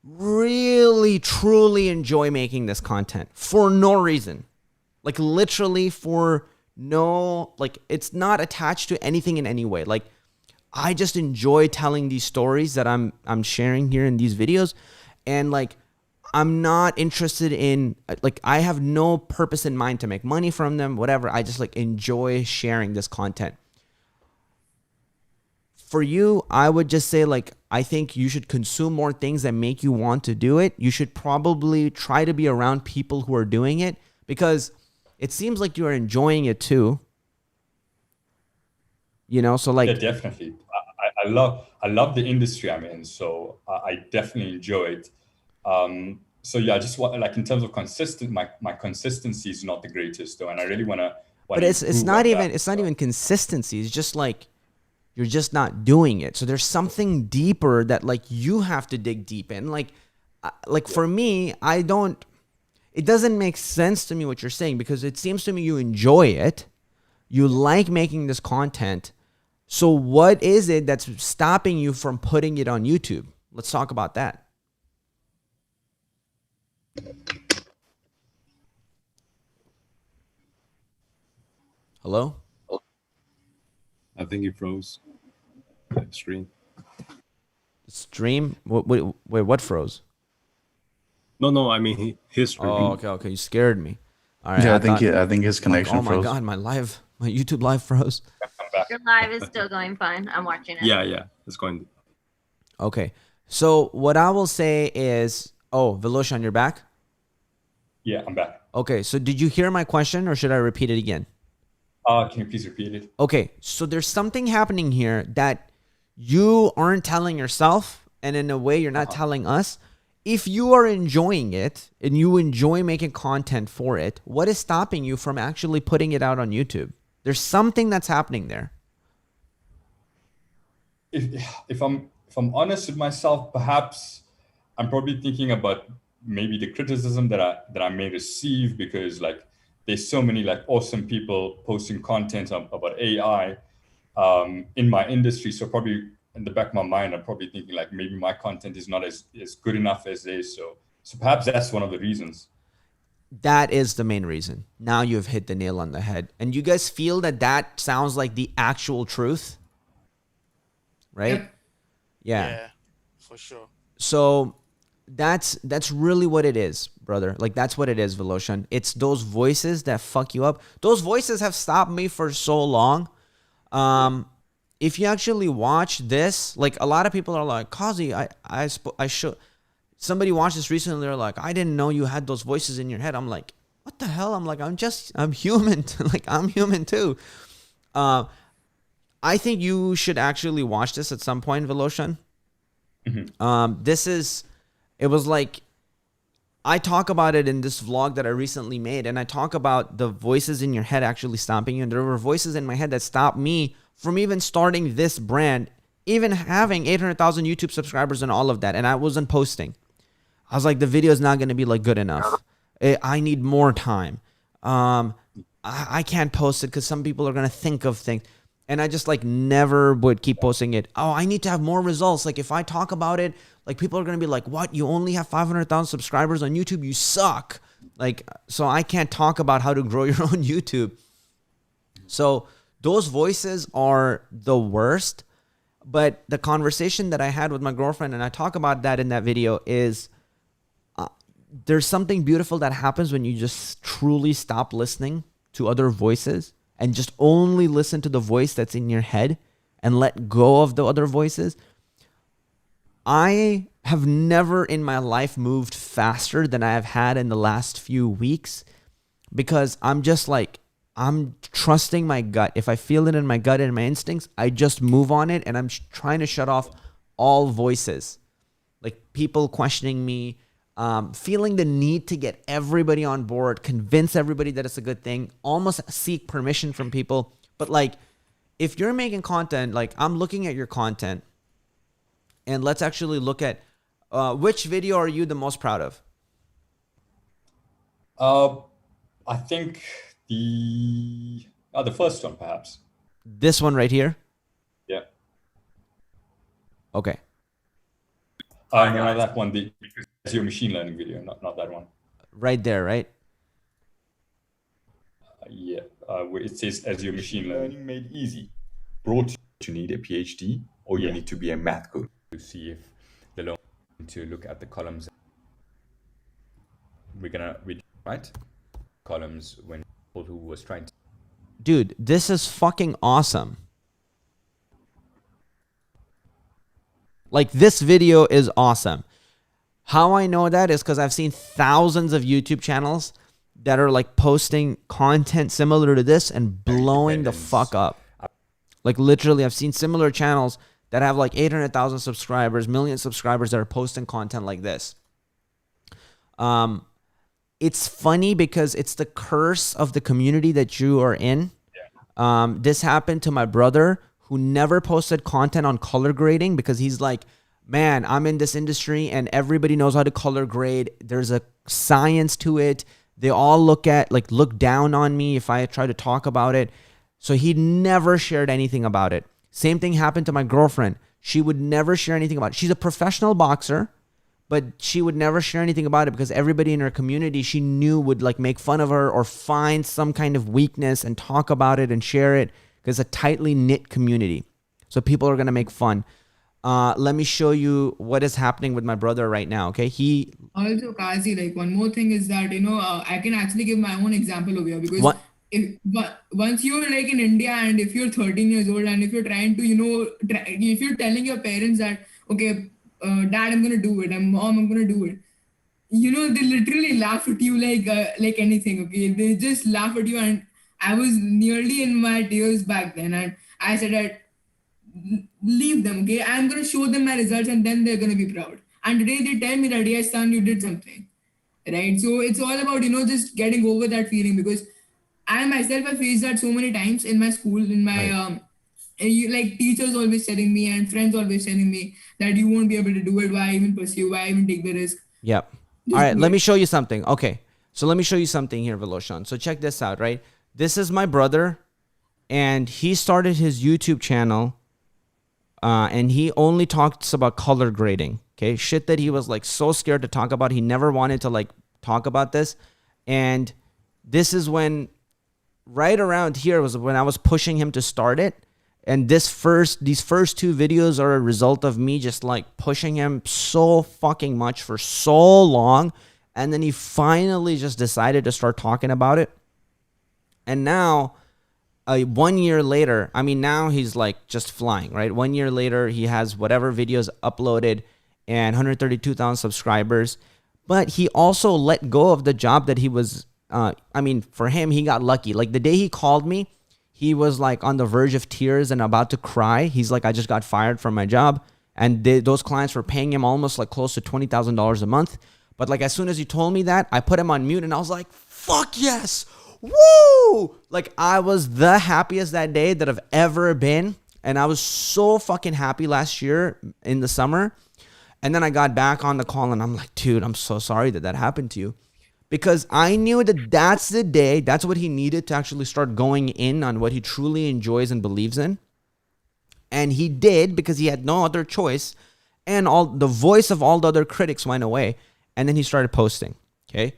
really truly enjoy making this content for no reason. Like literally for no, like it's not attached to anything in any way. Like I just enjoy telling these stories that I'm sharing here in these videos, and like I'm not interested in, like I have no purpose in mind to make money from them, whatever. I just like enjoy sharing this content. For you, I would just say like I think you should consume more things that make you want to do it. You should probably try to be around people who are doing it, because it seems like you are enjoying it too. You know, so like Yeah, definitely. I love the industry I'm in, so I definitely enjoy it. So yeah, I just want, like, in terms of my consistency is not the greatest though, and I really want to. But it's not even consistency. It's just like you're just not doing it. So there's something deeper that like you have to dig deep in. Like for me, it doesn't make sense to me what you're saying, because it seems to me you enjoy it. You like making this content. So what is it that's stopping you from putting it on YouTube? Let's talk about that. Hello? I think he froze. Stream. Stream? Wait, what froze? No. I mean his stream. Oh, okay. You scared me. All right. Yeah, I think his connection like, oh froze. my God, my YouTube live froze. Your live is still going fine. I'm watching it. Yeah, it's going. Okay. So what I will say is, Voloshan, you're back? Yeah, I'm back. Okay. So did you hear my question, or should I repeat it again? Can you please repeat it? Okay. So there's something happening here that you aren't telling yourself, and in a way you're not telling us. If you are enjoying it and you enjoy making content for it, what is stopping you from actually putting it out on YouTube? There's something that's happening there. If I'm honest with myself, perhaps I'm probably thinking about maybe the criticism that I may receive, because like there's so many like awesome people posting content about AI in my industry. So probably in the back of my mind, I'm probably thinking like maybe my content is not as good enough as theirs. So perhaps that's one of the reasons. That is the main reason. Now you've hit the nail on the head. And you guys feel that sounds like the actual truth? Right? Yeah, for sure. So that's really what it is, brother. Like that's what it is, Voloshan. It's those voices that fuck you up. Those voices have stopped me for so long. If you actually watch this, like a lot of people are like, Kazi, I should. Somebody watched this recently. They're like, I didn't know you had those voices in your head. I'm like, what the hell? I'm like, I'm human. Like I'm human too. I think you should actually watch this at some point, Voloshan. Mm-hmm. It was like, I talk about it in this vlog that I recently made, and I talk about the voices in your head actually stopping you. And there were voices in my head that stopped me from even starting this brand, even having 800,000 YouTube subscribers and all of that. And I wasn't posting. I was like, the video is not going to be like good enough. I need more time. I can't post it because some people are going to think of things. And I just like never would keep posting it. Oh, I need to have more results. Like if I talk about it, like people are going to be like, what? You only have 500,000 subscribers on YouTube? You suck. Like, so I can't talk about how to grow your own YouTube. So those voices are the worst. But the conversation that I had with my girlfriend, and I talk about that in that video, is there's something beautiful that happens when you just truly stop listening to other voices and just only listen to the voice that's in your head and let go of the other voices. I have never in my life moved faster than I have had in the last few weeks, because I'm just like, I'm trusting my gut. If I feel it in my gut and my instincts, I just move on it, and I'm trying to shut off all voices. Like people questioning me, feeling the need to get everybody on board, convince everybody that it's a good thing, almost seek permission from people. But like, if you're making content, like I'm looking at your content, and let's actually look at which video are you the most proud of? I think the first one, perhaps. This one right here? Yeah. Okay. No, not that one. The SEO machine learning video, not that one. Right there, right? Yeah, where it says SEO machine learning made easy. Brought you need a PhD or you need to be a math guru to see if the loan to look at the columns. We're gonna read right columns when people who was trying to. Dude, this is fucking awesome. Like, this video is awesome. How I know that is because I've seen thousands of YouTube channels that are like posting content similar to this and blowing the fuck up. Like, literally, I've seen similar channels that have like 800,000 subscribers, million subscribers that are posting content like this. It's funny because it's the curse of the community that you are in. This happened to my brother, who never posted content on color grading because he's like, man, I'm in this industry and everybody knows how to color grade. There's a science to it. They all look down on me if I try to talk about it. So he never shared anything about it. Same thing happened to my girlfriend. She would never share anything about it. She's a professional boxer, but she would never share anything about it because everybody in her community she knew would like make fun of her or find some kind of weakness and talk about it and share it, because it's a tightly knit community. So people are going to make fun. Let me show you what is happening with my brother right now. Okay. Also, Kazi, like one more thing is that, I can actually give my own example over here, because once you're like in India and if you're 13 years old and if you're trying to, if you're telling your parents that, okay, dad, I'm going to do it, and mom, I'm going to do it. They literally laugh at you like anything. Okay. They just laugh at you. And I was nearly in my tears back then. And I said that, leave them, okay? I'm going to show them my results and then they're going to be proud. And today they tell me that, yes, son, you did something, right? So it's all about, just getting over that feeling, because I myself have faced that so many times in my school, in my, like teachers always telling me and friends always telling me that you won't be able to do it. Why even pursue? Why even take the risk? Yep. All right, let me show you something. Okay. So let me show you something here, Voloshan. So check this out, right? This is my brother, and he started his YouTube channel, and he only talks about color grading. Okay, shit that he was like so scared to talk about. He never wanted to like talk about this. And this is when, right around here was when I was pushing him to start it. And these first two videos are a result of me just like pushing him so fucking much for so long. And then he finally just decided to start talking about it. And now, 1 year later, I mean, now he's like just flying, right? 1 year later, he has whatever videos uploaded and 132,000 subscribers. But he also let go of the job that he was, for him, he got lucky. Like the day he called me, he was like on the verge of tears and about to cry. He's like, I just got fired from my job. And those clients were paying him almost like close to $20,000 a month. But like as soon as he told me that, I put him on mute and I was like, fuck yes. Woo! Like I was the happiest that day that I've ever been. And I was so fucking happy last year in the summer. And then I got back on the call and I'm like, dude, I'm so sorry that happened to you. Because I knew that that's the day, that's what he needed to actually start going in on what he truly enjoys and believes in. And he did, because he had no other choice. And all the voice of all the other critics went away. And then he started posting. Okay.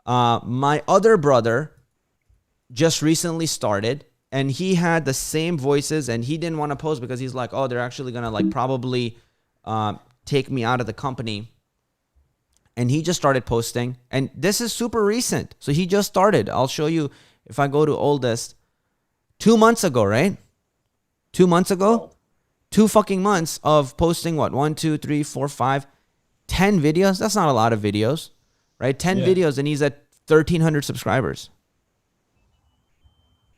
My other brother just recently started, and he had the same voices, and he didn't want to post because he's like, oh, they're actually going to like probably take me out of the company. And he just started posting, and this is super recent. So he just started. I'll show you if I go to oldest. 2 months ago, right? 2 months ago? 2 fucking months of posting what? 1, 2, 3, 4, 5, 10 videos? That's not a lot of videos, right? 10 videos, and he's at 1,300 subscribers.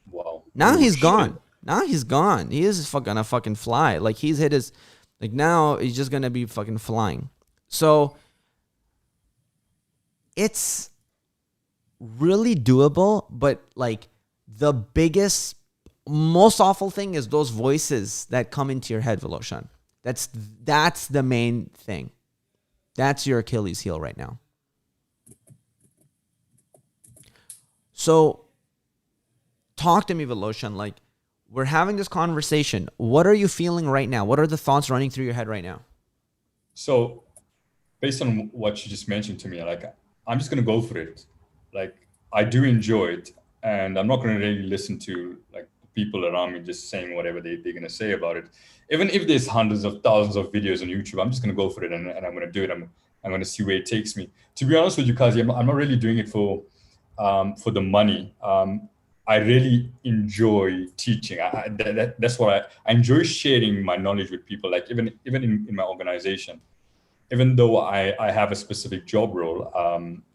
Wow. Now he's gone. Now he's gone. He is gonna fucking fly. Like he's hit his, like now he's just gonna be fucking flying. So it's really doable, but like the biggest, most awful thing is those voices that come into your head, Voloshan. That's the main thing. That's your Achilles heel right now. So talk to me, Voloshan. Like we're having this conversation. What are you feeling right now? What are the thoughts running through your head right now? So based on what you just mentioned to me, like I'm just gonna go for it. Like I do enjoy it, and I'm not gonna really listen to like people around me just saying whatever they're gonna say about it. Even if there's hundreds of thousands of videos on YouTube, I'm just gonna go for it, and I'm gonna do it. I'm gonna see where it takes me. To be honest with you, Kazi, I'm not really doing it for the money. I really enjoy teaching. That's what I enjoy sharing my knowledge with people. Like even in my organization, even though I have a specific job role,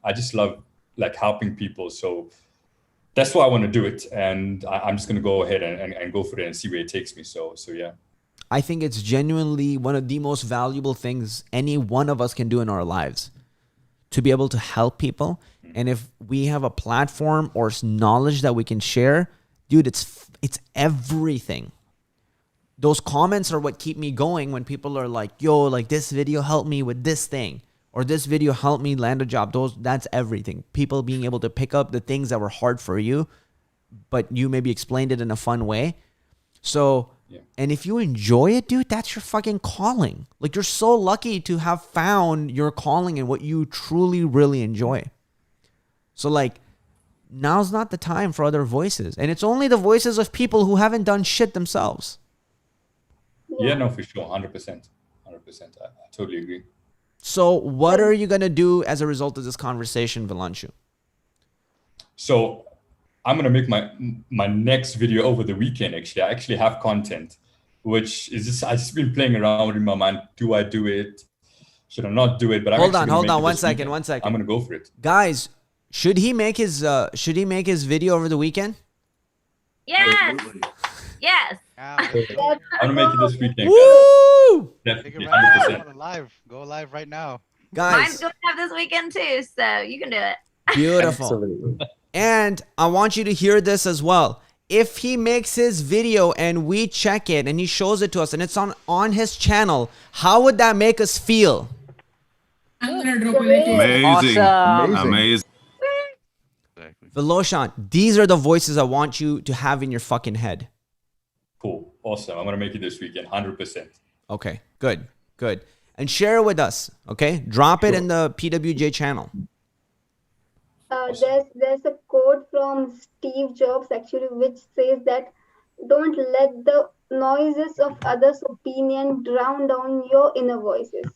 I just love like helping people. So that's why I want to do it. And I'm just going to go ahead and go for it and see where it takes me. So yeah. I think it's genuinely one of the most valuable things any one of us can do in our lives, to be able to help people. And if we have a platform or knowledge that we can share, dude, it's everything. Those comments are what keep me going when people are like, yo, like this video helped me with this thing, or this video helped me land a job. That's everything. People being able to pick up the things that were hard for you, but you maybe explained it in a fun way. So, yeah. And if you enjoy it, dude, that's your fucking calling. Like, you're so lucky to have found your calling and what you truly, really enjoy. So, like, now's not the time for other voices. And it's only the voices of people who haven't done shit themselves. Yeah, no, for sure. 100%. 100%. I totally agree. So what are you going to do as a result of this conversation, Vilanshu? So I'm going to make my next video over the weekend, actually. I actually have content, which is just, I've just been playing around in my mind. Do I do it? Should I not do it? But hold on. One second. I'm going to go for it. Guys, should he make his video over the weekend? Yes. Yes. I'm gonna make it this weekend. Woo! Definitely, 100%. Go live right now. Guys, mine's going to have this weekend too, so you can do it. Beautiful. Absolutely. And I want you to hear this as well. If he makes his video and we check it and he shows it to us and it's on his channel, how would that make us feel? Amazing. Awesome. Amazing. Viloshan, these are the voices I want you to have in your fucking head. Cool. Awesome. I'm going to make it this weekend. 100%. Okay. Good. And share it with us. Okay. Drop it in the PWJ channel. There's a quote from Steve Jobs actually, which says that don't let the noises of others' opinion drown down your inner voices.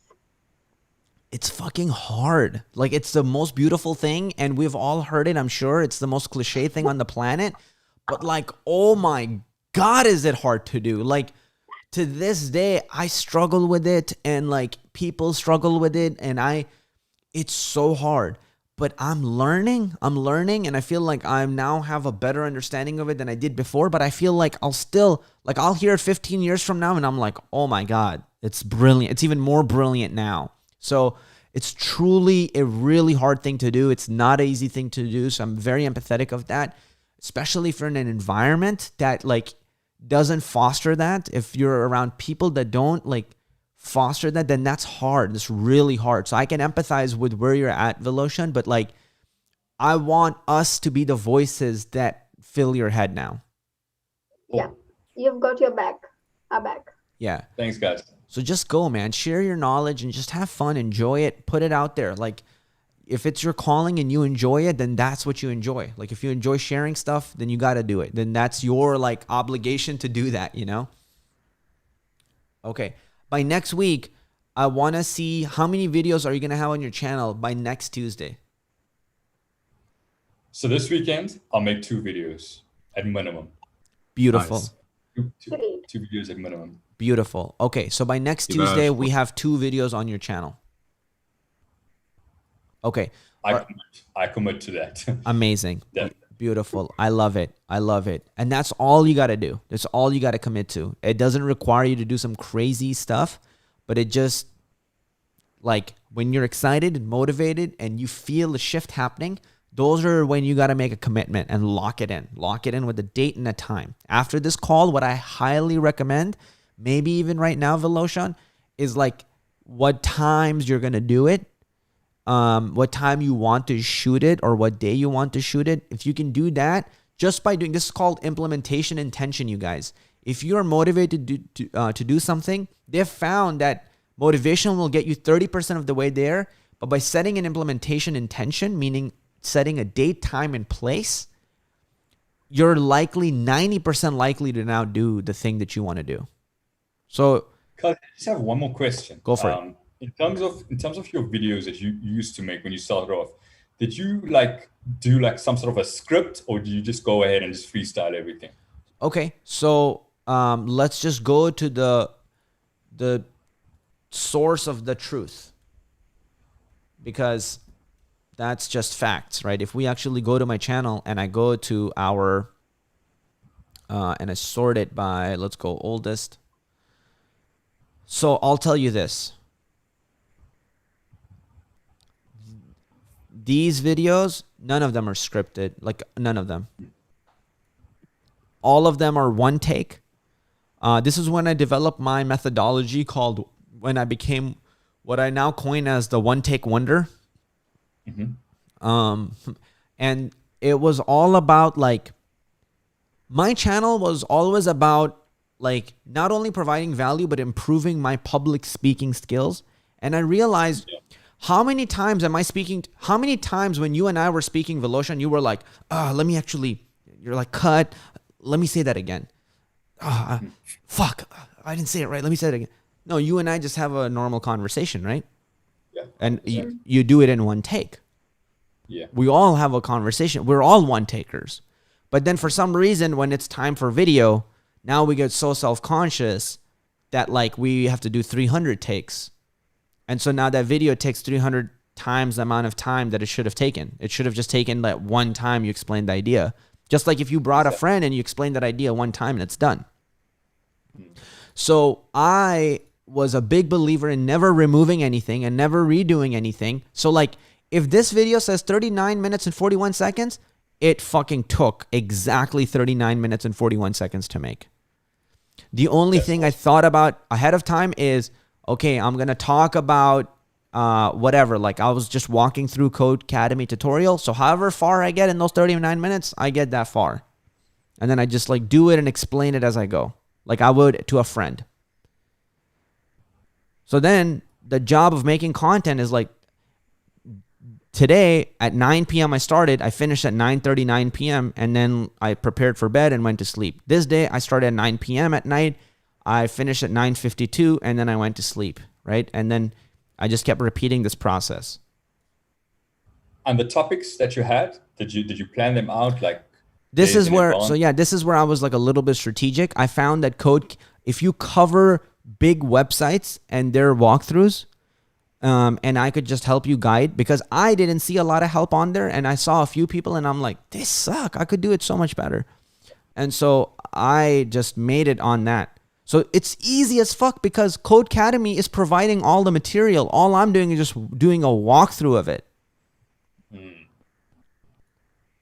It's fucking hard. Like, it's the most beautiful thing, and we've all heard it, I'm sure. It's the most cliche thing on the planet. But, like, oh my God, is it hard to do. Like, to this day, I struggle with it, and, like, people struggle with it, and it's so hard. But I'm learning, and I feel like I now have a better understanding of it than I did before, but I feel like I'll hear it 15 years from now, and I'm like, oh my God, it's brilliant. It's even more brilliant now. So it's truly a really hard thing to do. It's not an easy thing to do. So I'm very empathetic of that, especially if you're in an environment that like doesn't foster that. If you're around people that don't like foster that, then that's hard. It's really hard. So I can empathize with where you're at, Viloshan, but like I want us to be the voices that fill your head now. Yeah, you've got your back. Our back. Yeah. Thanks, guys. So just go, man. Share your knowledge and just have fun. Enjoy it. Put it out there. Like, if it's your calling and you enjoy it, then that's what you enjoy. Like, if you enjoy sharing stuff, then you got to do it. Then that's your, like, obligation to do that, you know? Okay. By next week, I want to see how many videos are you going to have on your channel by next Tuesday? So this weekend, I'll make 2 videos at minimum. Beautiful. Nice. Two videos at minimum. Beautiful. Okay, so by next Tuesday, we have 2 videos on your channel. Okay. I commit to that. Amazing. Beautiful. I love it. And that's all you got to do. That's all you got to commit to. It doesn't require you to do some crazy stuff, but it just, like, when you're excited and motivated and you feel the shift happening, those are when you got to make a commitment and lock it in. Lock it in with a date and a time. After this call, what I highly recommend, maybe even right now, Viloshan, is like what times you're going to do it, what time you want to shoot it, or what day you want to shoot it. If you can do that, just by doing, this is called implementation intention, you guys. If you're motivated to do something, they've found that Motivation will get you 30% of the way there, but by setting an implementation intention, meaning setting a date, time, and place, you're likely 90% likely to now do the thing that you want to do. So, I just have one more question. Go for it. In terms of your videos that you used to make when you started off, did you like do like some sort of a script, or do you just go ahead and just freestyle everything? Okay, so let's just go to the source of the truth, because that's just facts, right? If we actually go to my channel and I go to our and I sort it by, let's go oldest. So I'll tell you this. These videos, none of them are scripted, like none of them. All of them are one take. This is when I developed my methodology called, when I became what I now coin as the one take wonder. And it was all about like, my channel was always about like not only providing value, but improving my public speaking skills. And I realized how many times am I speaking, how many times when you and I were speaking, Voloshan, you were like, let me actually, you're like, cut. Let me say that again. Fuck, I didn't say it right. Let me say it again. No, you and I just have a normal conversation, right? Yeah. And you do it in one take. Yeah. We all have a conversation. We're all one takers. But then for some reason, when it's time for video, now we get so self-conscious that like we have to do 300 takes. And so now that video takes 300 times the amount of time that it should have taken. It should have just taken that one time you explained the idea. Just like if you brought a friend and you explained that idea one time and it's done. So I was a big believer in never removing anything and never redoing anything. So like if this video says 39 minutes and 41 seconds, it fucking took exactly 39 minutes and 41 seconds to make. The only thing I thought about ahead of time is, okay, I'm going to talk about whatever. Like I was just walking through Codecademy tutorial. So however far I get in those 39 minutes, I get that far. And then I just like do it and explain it as I go, like I would to a friend. So then the job of making content is like, today at 9 p.m. I started, I finished at 9:39 p.m. and then I prepared for bed and went to sleep. This day I started at 9 p.m. at night. I finished at 9:52 and then I went to sleep, right? And then I just kept repeating this process. And the topics that you had, did you plan them out like this days is in where advance? so yeah, this is where I was like a little bit strategic. I found that if you cover big websites and their walkthroughs, and I could just help you guide, because I didn't see a lot of help on there, and I saw a few people and I'm like, they suck. I could do it so much better. And so I just made it on that. So it's easy as fuck because Codecademy is providing all the material. All I'm doing is just doing a walkthrough of it.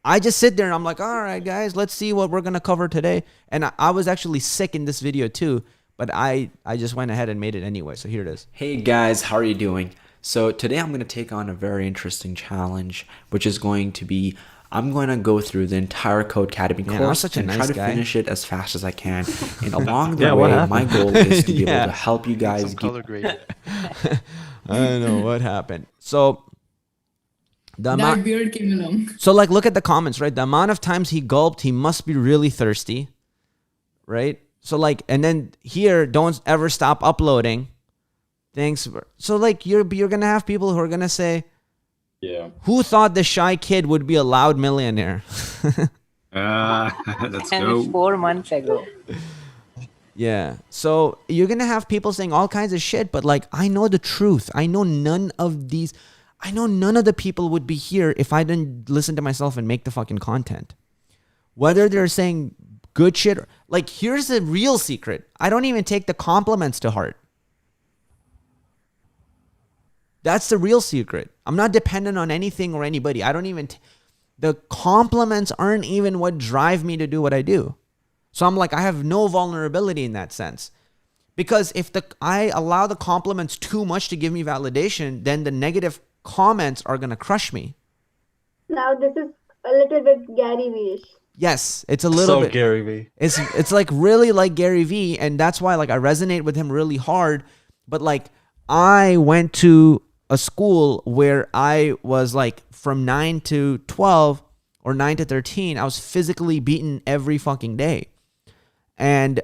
I just sit there and I'm like, all right, guys, let's see what we're going to cover today. And I was actually sick in this video too, but I just went ahead and made it anyway. So here it is. Hey guys, how are you doing? So today I'm going to take on a very interesting challenge, which is going to be, I'm going to go through the entire Codecademy course and try to finish it as fast as I can. And along the way, my goal is to be able to help you guys. I don't know what happened. So that beard came along. So like, look at the comments, right? The amount of times he gulped, he must be really thirsty, right? So like, and then here, don't ever stop uploading. Thanks. So like, you're gonna have people who are gonna say, yeah, who thought the shy kid would be a loud millionaire? Let's And go. 4 months ago. Yeah. So you're gonna have people saying all kinds of shit, but like, I know the truth. I know none of the people would be here if I didn't listen to myself and make the fucking content. Whether they're saying good shit, like, here's the real secret. I don't even take the compliments to heart. That's the real secret. I'm not dependent on anything or anybody. I don't even, the compliments aren't even what drive me to do what I do. So I'm like, I have no vulnerability in that sense. Because if I allow the compliments too much to give me validation, then the negative comments are going to crush me. Now this is a little bit Gary Vee-ish. Yes, it's a little bit Gary Vee. It's like really like Gary Vee, and that's why like I resonate with him really hard. But like I went to a school where I was like from 9 to 12 or 9 to 13, I was physically beaten every fucking day. And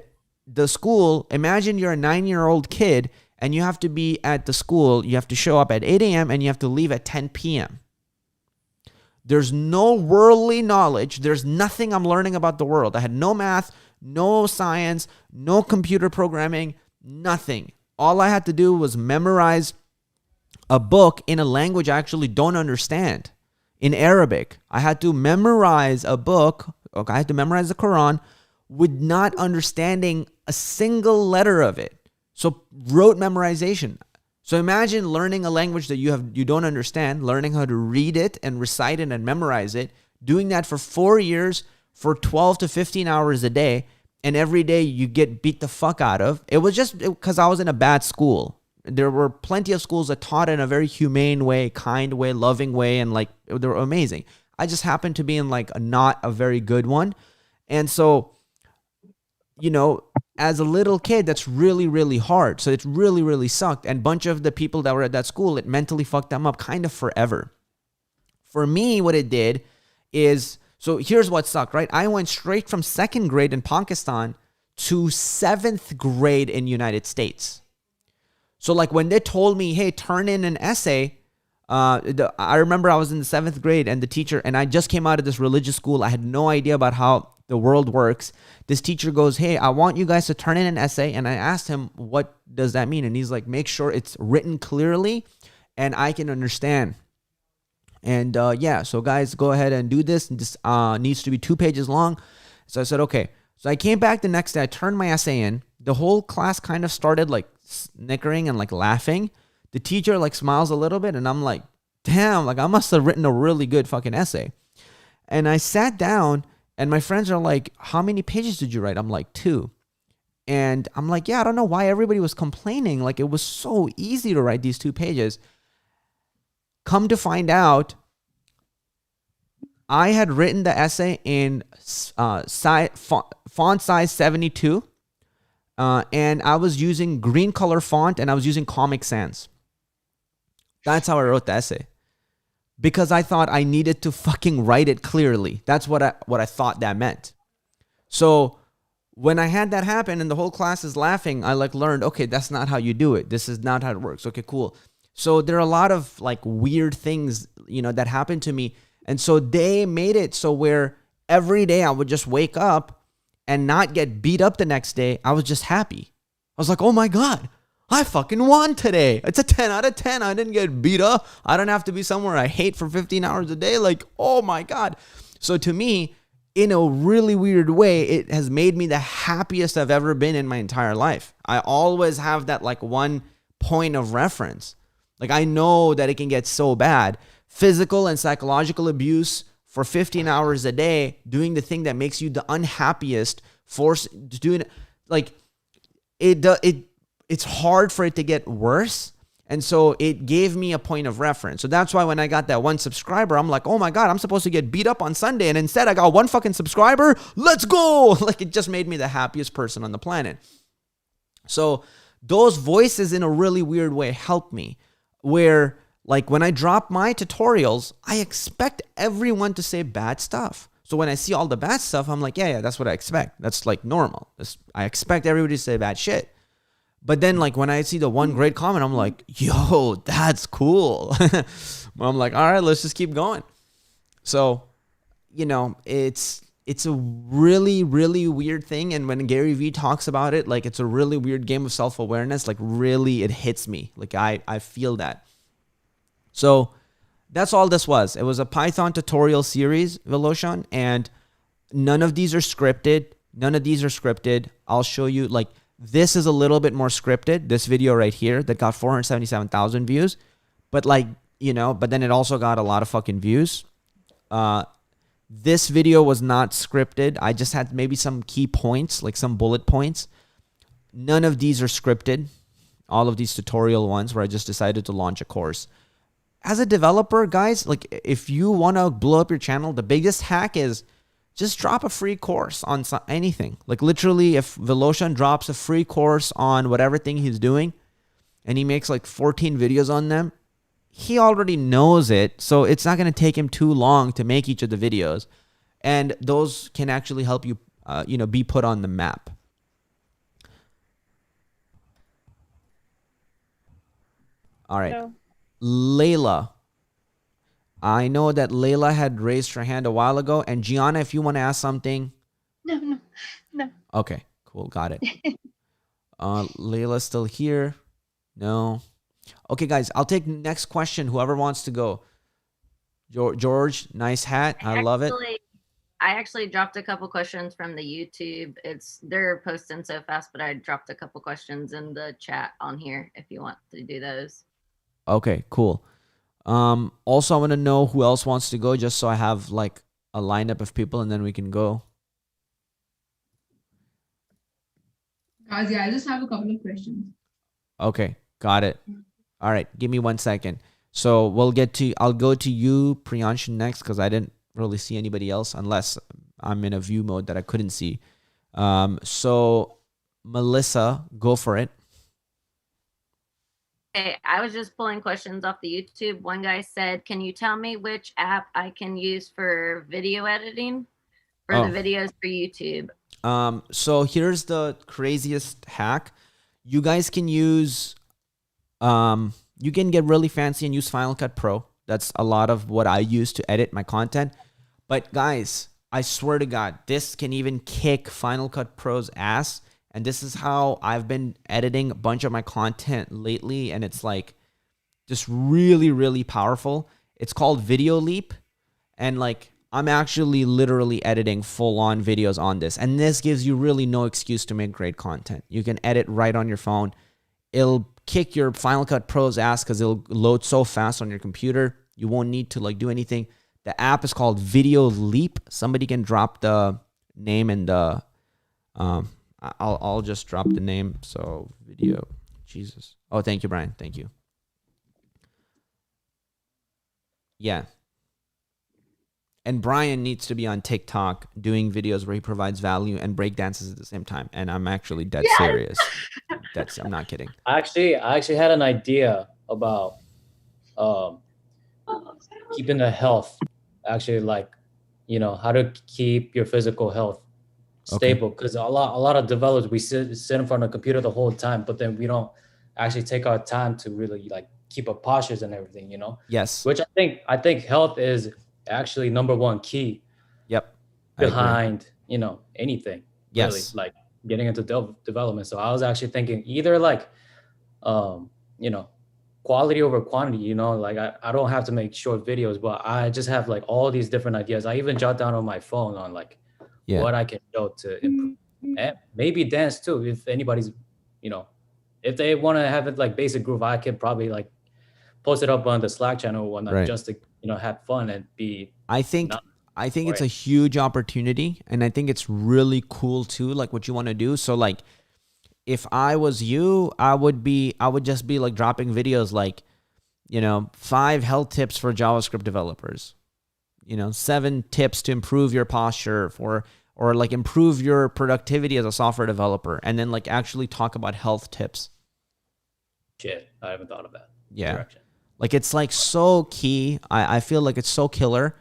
the school, imagine you're a 9-year-old kid and you have to be at the school, you have to show up at 8 a.m. and you have to leave at 10 p.m. There's no worldly knowledge. There's nothing I'm learning about the world. I had no math, no science, no computer programming, nothing. All I had to do was memorize a book in a language I actually don't understand. In Arabic, I had to memorize a book. Okay, I had to memorize the Quran with not understanding a single letter of it. So rote memorization. So imagine learning a language that you don't understand, learning how to read it and recite it and memorize it, doing that for 4 years for 12 to 15 hours a day, and every day you get beat the fuck out of. It was just because I was in a bad school. There were plenty of schools that taught in a very humane way, kind way, loving way, and like they were amazing. I just happened to be in like not a very good one. And so, you know, as a little kid, that's really, really hard. So it really, really sucked. And a bunch of the people that were at that school, it mentally fucked them up kind of forever. For me, what it did is, so here's what sucked, right? I went straight from 2nd grade in Pakistan to 7th grade in United States. So like when they told me, hey, turn in an essay, I remember I was in the 7th grade and the teacher, and I just came out of this religious school. I had no idea about how the world works. This teacher goes, hey, I want you guys to turn in an essay. And I asked him, what does that mean? And he's like, make sure it's written clearly and I can understand. And yeah, so guys, go ahead and do this. This needs to be 2 pages long. So I said, okay. So I came back the next day. I turned my essay in. The whole class kind of started like snickering and like laughing. The teacher like smiles a little bit and I'm like, damn, like I must have written a really good fucking essay. And I sat down and my friends are like, how many pages did you write? I'm like, 2. And I'm like, yeah, I don't know why everybody was complaining. Like it was so easy to write these 2 pages. Come to find out, I had written the essay in font size 72. And I was using green color font and I was using Comic Sans. That's how I wrote the essay. Because I thought I needed to fucking write it clearly. That's what I thought that meant. So when I had that happen and the whole class is laughing, I like learned, okay, that's not how you do it. This is not how it works. Okay, cool. So there are a lot of like weird things, you know, that happened to me. And so they made it so where every day I would just wake up and not get beat up the next day. I was just happy. I was like, oh my God, I fucking won today. It's a 10 out of 10. I didn't get beat up. I don't have to be somewhere I hate for 15 hours a day. Like, oh my God. So to me, in a really weird way, it has made me the happiest I've ever been in my entire life. I always have that like one point of reference. Like I know that it can get so bad. Physical and psychological abuse for 15 hours a day, doing the thing that makes you the unhappiest, doing it, like it's hard for it to get worse. And so it gave me a point of reference. So that's why when I got that 1 subscriber, I'm like, oh my God, I'm supposed to get beat up on Sunday. And instead I got 1 fucking subscriber. Let's go. Like it just made me the happiest person on the planet. So those voices in a really weird way helped me, where like when I drop my tutorials, I expect everyone to say bad stuff. So when I see all the bad stuff, I'm like, yeah, that's what I expect. That's like normal. I expect everybody to say bad shit. But then like when I see the one great comment, I'm like, yo, that's cool. I'm like, all right, let's just keep going. So, you know, it's a really, really weird thing. And when Gary Vee talks about it, like it's a really weird game of self-awareness. Like really, it hits me. Like I feel that. So that's all this was. It was a Python tutorial series, Voloshan, and none of these are scripted. I'll show you, like, this is a little bit more scripted. This video right here that got 477,000 views. But like, you know, but then it also got a lot of fucking views. This video was not scripted. I just had maybe some key points, like some bullet points. None of these are scripted. All of these tutorial ones where I just decided to launch a course. As a developer, guys, like if you want to blow up your channel, the biggest hack is just drop a free course on anything. Like literally, if Voloshan drops a free course on whatever thing he's doing, and he makes like 14 videos on them, he already knows it. So it's not going to take him too long to make each of the videos. And those can actually help you, be put on the map. All right. So, Layla. I know that Layla had raised her hand a while ago. And Gianna, if you want to ask something. no. Okay, cool. Got it. Layla's still here. No. Okay, guys, I'll take next question. Whoever wants to go. George, nice hat. I love it. I actually dropped a couple questions from the YouTube. They're posting so fast, but I dropped a couple questions in the chat on here if you want to do those. Okay, cool. Also, I want to know who else wants to go, just so I have like a lineup of people, and then we can go. Guys, I just have a couple of questions. Okay, got it. All right, give me 1 second. So I'll go to you, Priyanshu, next, because I didn't really see anybody else unless I'm in a view mode that I couldn't see. So Melissa, go for it. Okay, I was just pulling questions off the YouTube. One guy said, can you tell me which app I can use for video editing for the videos for YouTube? So here's the craziest hack. You guys can use, you can get really fancy and use Final Cut Pro. That's a lot of what I use to edit my content. But guys, I swear to God, this can even kick Final Cut Pro's ass. And this is how I've been editing a bunch of my content lately. And it's like just really, really powerful. It's called Video Leap. And like, I'm actually literally editing full-on videos on this. And this gives you really no excuse to make great content. You can edit right on your phone. It'll kick your Final Cut Pro's ass because it'll load so fast on your computer. You won't need to like do anything. The app is called Video Leap. Somebody can drop the name in the... I'll just drop the name. So video... Jesus. Oh, thank you, Brian. Thank you. Yeah. And Brian needs to be on TikTok doing videos where he provides value and break dances at the same time. And I'm actually dead serious. I'm not kidding. I actually had an idea about keeping the health. Actually, like, how to keep your physical health stable. Because a lot of developers, we sit in front of the computer the whole time, but then we don't actually take our time to really like keep up postures and everything. Yes. Which I think health is actually number one key. Yep. Behind anything. Yes. Really, like getting into development. So I was actually thinking either like quality over quantity. Like I don't have to make short videos, but I just have like all these different ideas. I even jot down on my phone on like what I can show to improve, and maybe dance too. If anybody's if they want to have it like basic groove, I could probably like post it up on the Slack channel or whatnot, just to have fun and be. I think it's a huge opportunity, and I think it's really cool too, like what you want to do. So like, if I was you, I would just be like dropping videos like, 5 health tips for JavaScript developers, 7 tips to improve your posture or like improve your productivity as a software developer, and then like actually talk about health tips. Shit, I haven't thought of that. Yeah. Direction. Like it's like so key. I feel like it's so killer.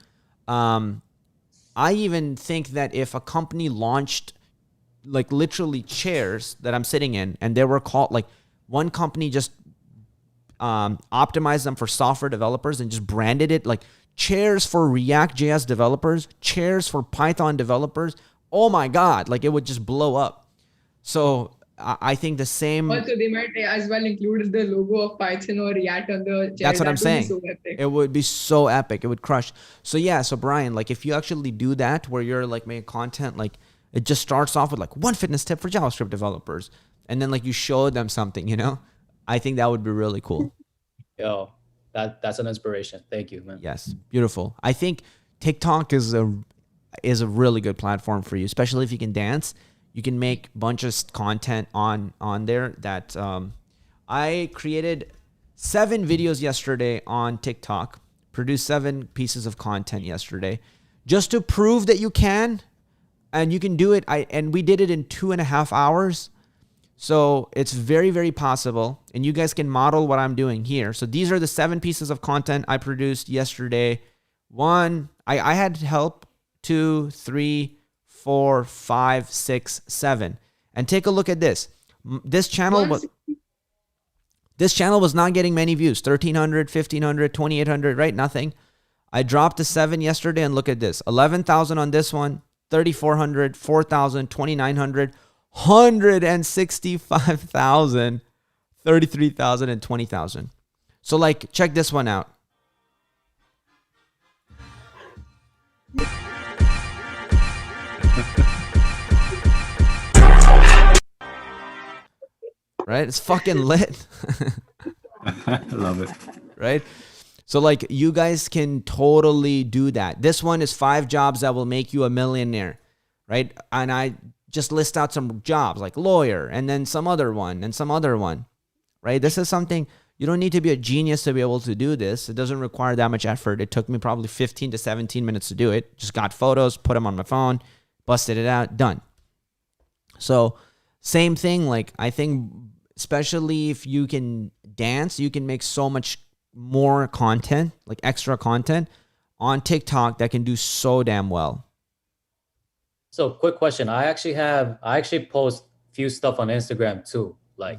I even think that if a company launched like literally chairs that I'm sitting in, and they were called like one company just optimized them for software developers and just branded it like chairs for React.js developers, chairs for Python developers. Oh my God, like it would just blow up. So I think the same. Also, they might as well include the logo of Python or React on the chair. That's what I'm saying. So epic. It would be so epic. It would crush. So yeah, so Brian, like if you actually do that where you're like making content, like it just starts off with like 1 fitness tip for JavaScript developers. And then like you show them something, I think that would be really cool. Yo, that's an inspiration. Thank you, man. Yes. Beautiful. I think TikTok is a really good platform for you, especially if you can dance. You can make a bunch of content on there that I created 7 videos yesterday on TikTok, produced 7 pieces of content yesterday just to prove that you can, and you can do it. And we did it in 2.5 hours. So it's very, very possible. And you guys can model what I'm doing here. So these are the 7 pieces of content I produced yesterday. I had help, 2, 3, 4, 5, 6, 7. And take a look at this. This channel was not getting many views. 1,300, 1,500, 2,800, right? Nothing. I dropped to 7 yesterday, and look at this. 11,000 on this one, 3,400, 4,000, 2,900, 165,000, 33,000, and 20,000. So like, check this one out. Right? It's fucking lit. I love it. Right? So like, you guys can totally do that. This one is 5 jobs that will make you a millionaire, right? And I just list out some jobs like lawyer, and then some other one, and some other one, right? This is something, you don't need to be a genius to be able to do this. It doesn't require that much effort. It took me probably 15 to 17 minutes to do it. Just got photos, put them on my phone, busted it out, done. So same thing, like I think, especially if you can dance, you can make so much more content, like extra content on TikTok that can do so damn well. So quick question. I actually post few stuff on Instagram too. Like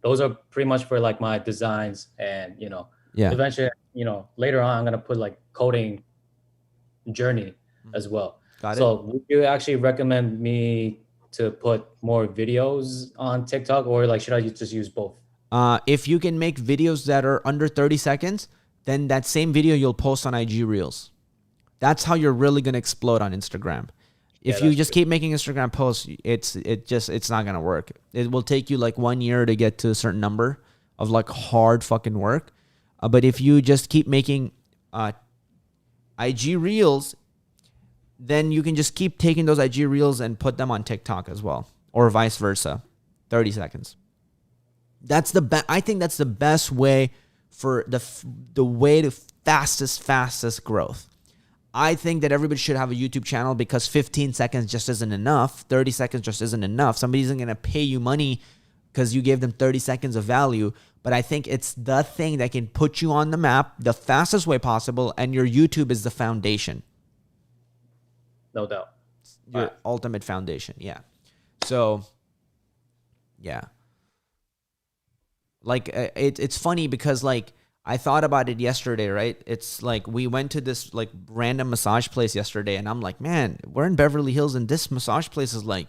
those are pretty much for like my designs, and eventually, later on I'm going to put like coding journey as well. Got it. So would you actually recommend me to put more videos on TikTok, or like should I just use both? If you can make videos that are under 30 seconds, then that same video you'll post on IG Reels. That's how you're really going to explode on Instagram. If you just keep making Instagram posts, it's not going to work. It will take you like 1 year to get to a certain number of like hard fucking work. But if you just keep making IG Reels, then you can just keep taking those IG Reels and put them on TikTok as well, or vice versa. 30 seconds. That's I think that's the best way for the way to fastest growth. I think that everybody should have a YouTube channel, because 15 seconds just isn't enough. 30 seconds just isn't enough. Somebody isn't going to pay you money because you gave them 30 seconds of value. But I think it's the thing that can put you on the map the fastest way possible, and your YouTube is the foundation. No doubt. Your ultimate foundation, yeah. So, yeah. Like, it's funny because, like, I thought about it yesterday, right? It's like we went to this, like, random massage place yesterday, and I'm like, man, we're in Beverly Hills, and this massage place is, like,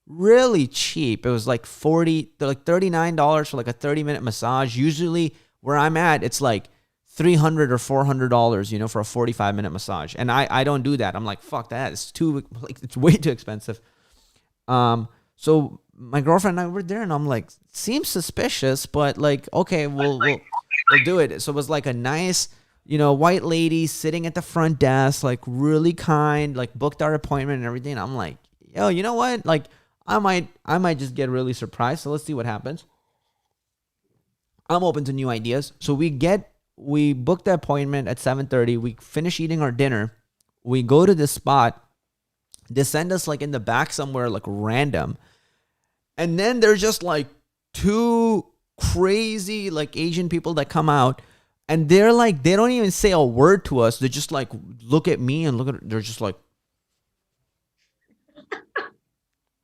really cheap. It was, like, $39 for, like, a 30-minute massage. Usually, where I'm at, it's, like, $300 or $400, for a 45-minute massage. And I don't do that. I'm like, fuck that. It's way too expensive. So my girlfriend and I were there, and I'm like, seems suspicious, but like, okay, we'll do it. So it was like a nice, white lady sitting at the front desk, like really kind, like booked our appointment and everything. I'm like, yo, you know what? Like, I might just get really surprised. So let's see what happens. I'm open to new ideas. So we booked the appointment at 7:30. We finish eating our dinner. We go to this spot. They send us like in the back somewhere, like random. And then there's just like 2 crazy like Asian people that come out, and they're like, they don't even say a word to us. They just like look at me and they're just like,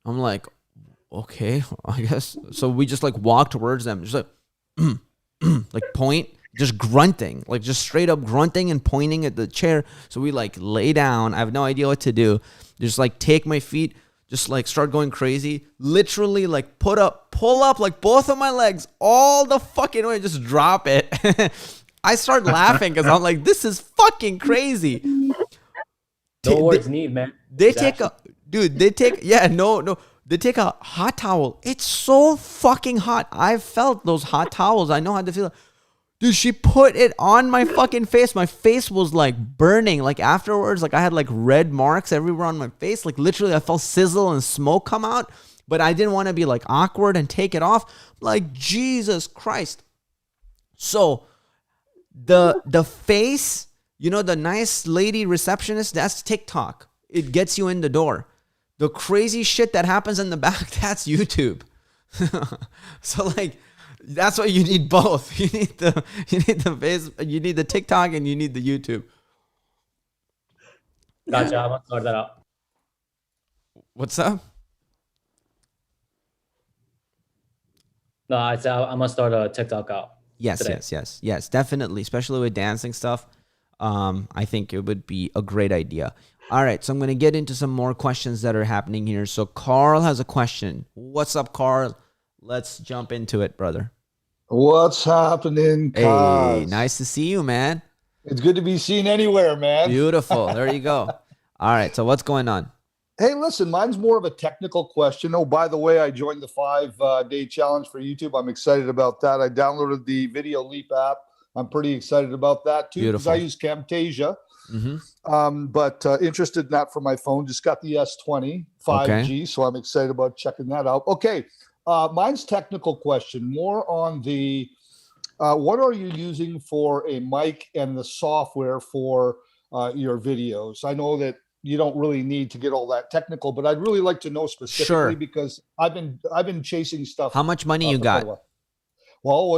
I'm like, okay, I guess. So we just like walk towards them, just like, like point, just grunting, like just straight up grunting and pointing at the chair. So we like lay down. I have no idea what to do. Just like take my feet, just like start going crazy. Literally like pull up like both of my legs all the fucking way, just drop it. I start laughing because I'm like, this is fucking crazy. No words need, man. They take a hot towel. It's so fucking hot. I've felt those hot towels. I know how to feel. Dude, she put it on my fucking face. My face was like burning. Like afterwards, like I had like red marks everywhere on my face. Like literally I felt sizzle and smoke come out, but I didn't want to be like awkward and take it off. Like, Jesus Christ. So the face, the nice lady receptionist, that's TikTok. It gets you in the door. The crazy shit that happens in the back, that's YouTube. So like, that's why you need both. You need the TikTok and you need the YouTube. Gotcha. I'm gonna sort that out. What's up? No, I'm gonna start a TikTok out. Yes, today. yes, definitely. Especially with dancing stuff. I think it would be a great idea. All right, so I'm going to get into some more questions that are happening here. So Carl has a question. What's up, Carl? Let's jump into it, brother. What's happening, Hey, Kaz? nice to see you, man. It's good to be seen anywhere, man. Beautiful. There you go. All right, so what's going on? Hey, listen, mine's more of a technical question. Oh, by the way, I joined the 5-day challenge for YouTube. I'm excited about that. I downloaded the Video Leap app. I'm pretty excited about that too, because I use Camtasia. But interested in that for my phone. Just got the S20 5G, so I'm excited about checking that out. Okay, mine's technical question, more on the what are you using for a mic and the software for your videos? I know that you don't really need to get all that technical, but I'd really like to know specifically because I've been chasing stuff. How much money you got? Well,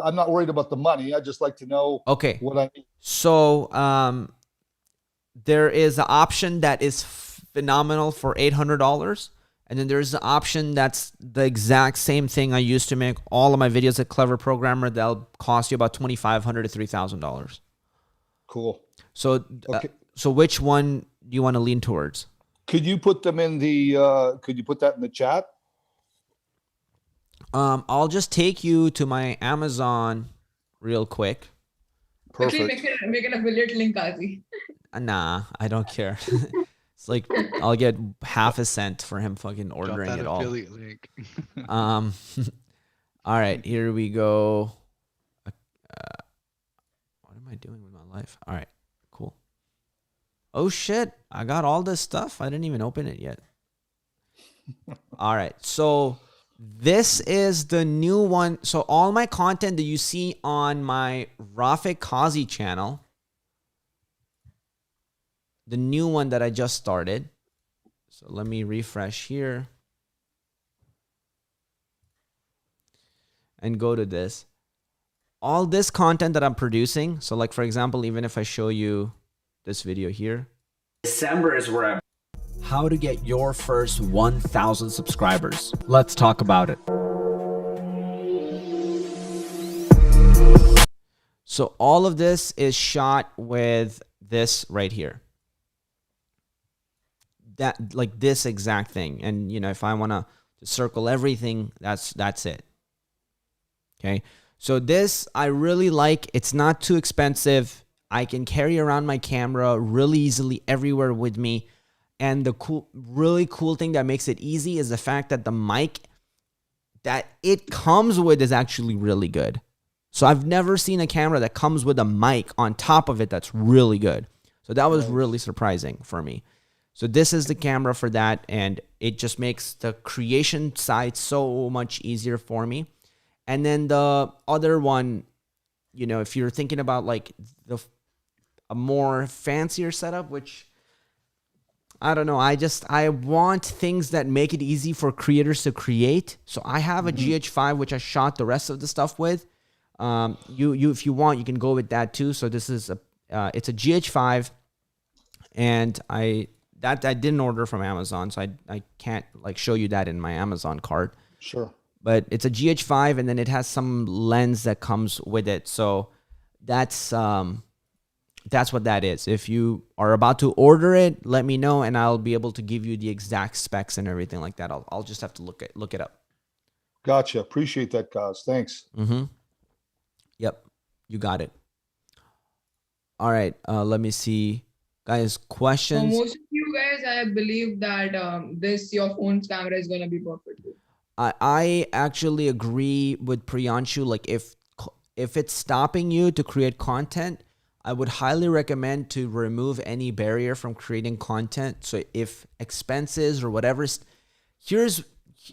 I'm not worried about the money. I just like to know what I need. So there is an option that is phenomenal for $800. And then there's an option that's the exact same thing I used to make all of my videos at Clever Programmer. That'll cost you about $2,500 to $3,000. Cool. So, so which one do you want to lean towards? Could you put them in the? Could you put that in the chat? I'll just take you to my Amazon real quick. Quickly make an affiliate link, Kazi. Nah, I don't care. It's like I'll get half a cent for him fucking ordering it all. Link. All right, here we go. What am I doing with my life? All right, cool. Oh shit, I got all this stuff. I didn't even open it yet. All right, so this is the new one. So all my content that you see on my Rafik Kazi channel, the new one that I just started. So let me refresh here and go to this. All this content that I'm producing. So like, for example, even if I show you this video here. December is where I'm. How to get your first 1,000 subscribers. Let's talk about it. So all of this is shot with this right here. That like this exact thing. And you know, if I want to circle everything, that's it. Okay. So this I really like. It's not too expensive. I can carry around my camera really easily everywhere with me. And the really cool thing that makes it easy is the fact that the mic that it comes with is actually really good. So I've never seen a camera that comes with a mic on top of it that's really good. So that was really surprising for me. So this is the camera for that, and it just makes the creation side so much easier for me. And then the other one, you know, if you're thinking about like a more fancier setup, which I don't know. I want things that make it easy for creators to create. So I have a GH5, which I shot the rest of the stuff with. If you want, you can go with that too. So this is it's a GH5, and I didn't order from Amazon, so I can't like show you that in my Amazon cart. Sure. But it's a GH5, and then it has some lens that comes with it. So that's what that is. If you are about to order it, let me know, and I'll be able to give you the exact specs and everything like that. I'll just have to look it up. Gotcha. Appreciate that, Kaz. Thanks. Yep, you got it. All right, let me see, guys. Questions? For most of you guys, I believe that your phone's camera is gonna be perfect. I actually agree with Priyanshu. Like if it's stopping you to create content, I would highly recommend to remove any barrier from creating content. So if expenses or whatever, guys,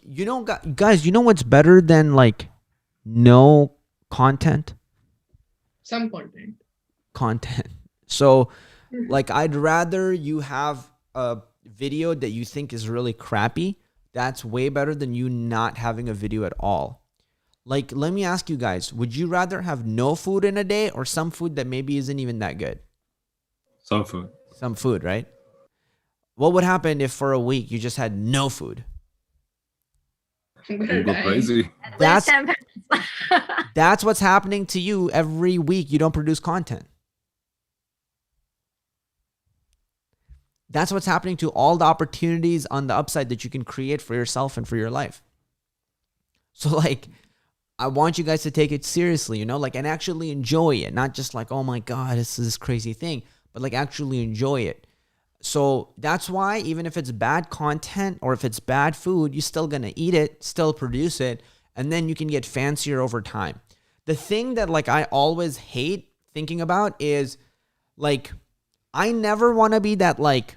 you know what's better than like no content? Some content. So like I'd rather you have a video that you think is really crappy That's way better than you not having a video at all. Like, let me ask you guys, would you rather have no food in a day or some food that maybe isn't even that good? Some food. Some food, right? What would happen if for a week you just had no food? You go crazy. That's what's happening to you every week. You don't produce content. That's what's happening to all the opportunities on the upside that you can create for yourself and for your life. So like, I want you guys to take it seriously, you know, like, and actually enjoy it. Not just like, oh my God, this is this crazy thing, but like actually enjoy it. So that's why even if it's bad content or if it's bad food, you're still going to eat it, still produce it, and then you can get fancier over time. The thing that like I always hate thinking about is like, I never want to be that like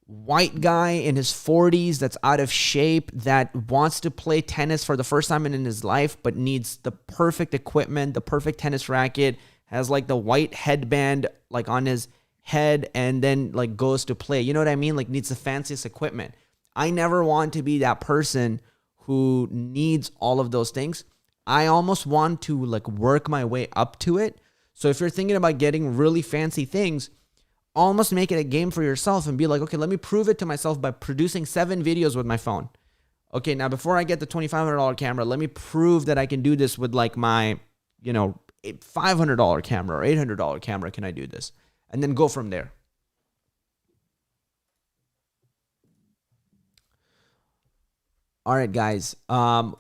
white guy in his 40s that's out of shape that wants to play tennis for the first time in his life but needs the perfect equipment, the perfect tennis racket, has like the white headband like on his head and then like goes to play. You know what I mean? Like needs the fanciest equipment. I never want to be that person who needs all of those things. I almost want to like work my way up to it. So if you're thinking about getting really fancy things, almost make it a game for yourself and be like, okay, let me prove it to myself by producing 7 videos with my phone. Okay, now before I get the $2,500 camera, let me prove that I can do this with like my, you know, $500 camera or $800 camera. Can I do this? And then go from there. All right, guys. Awesome.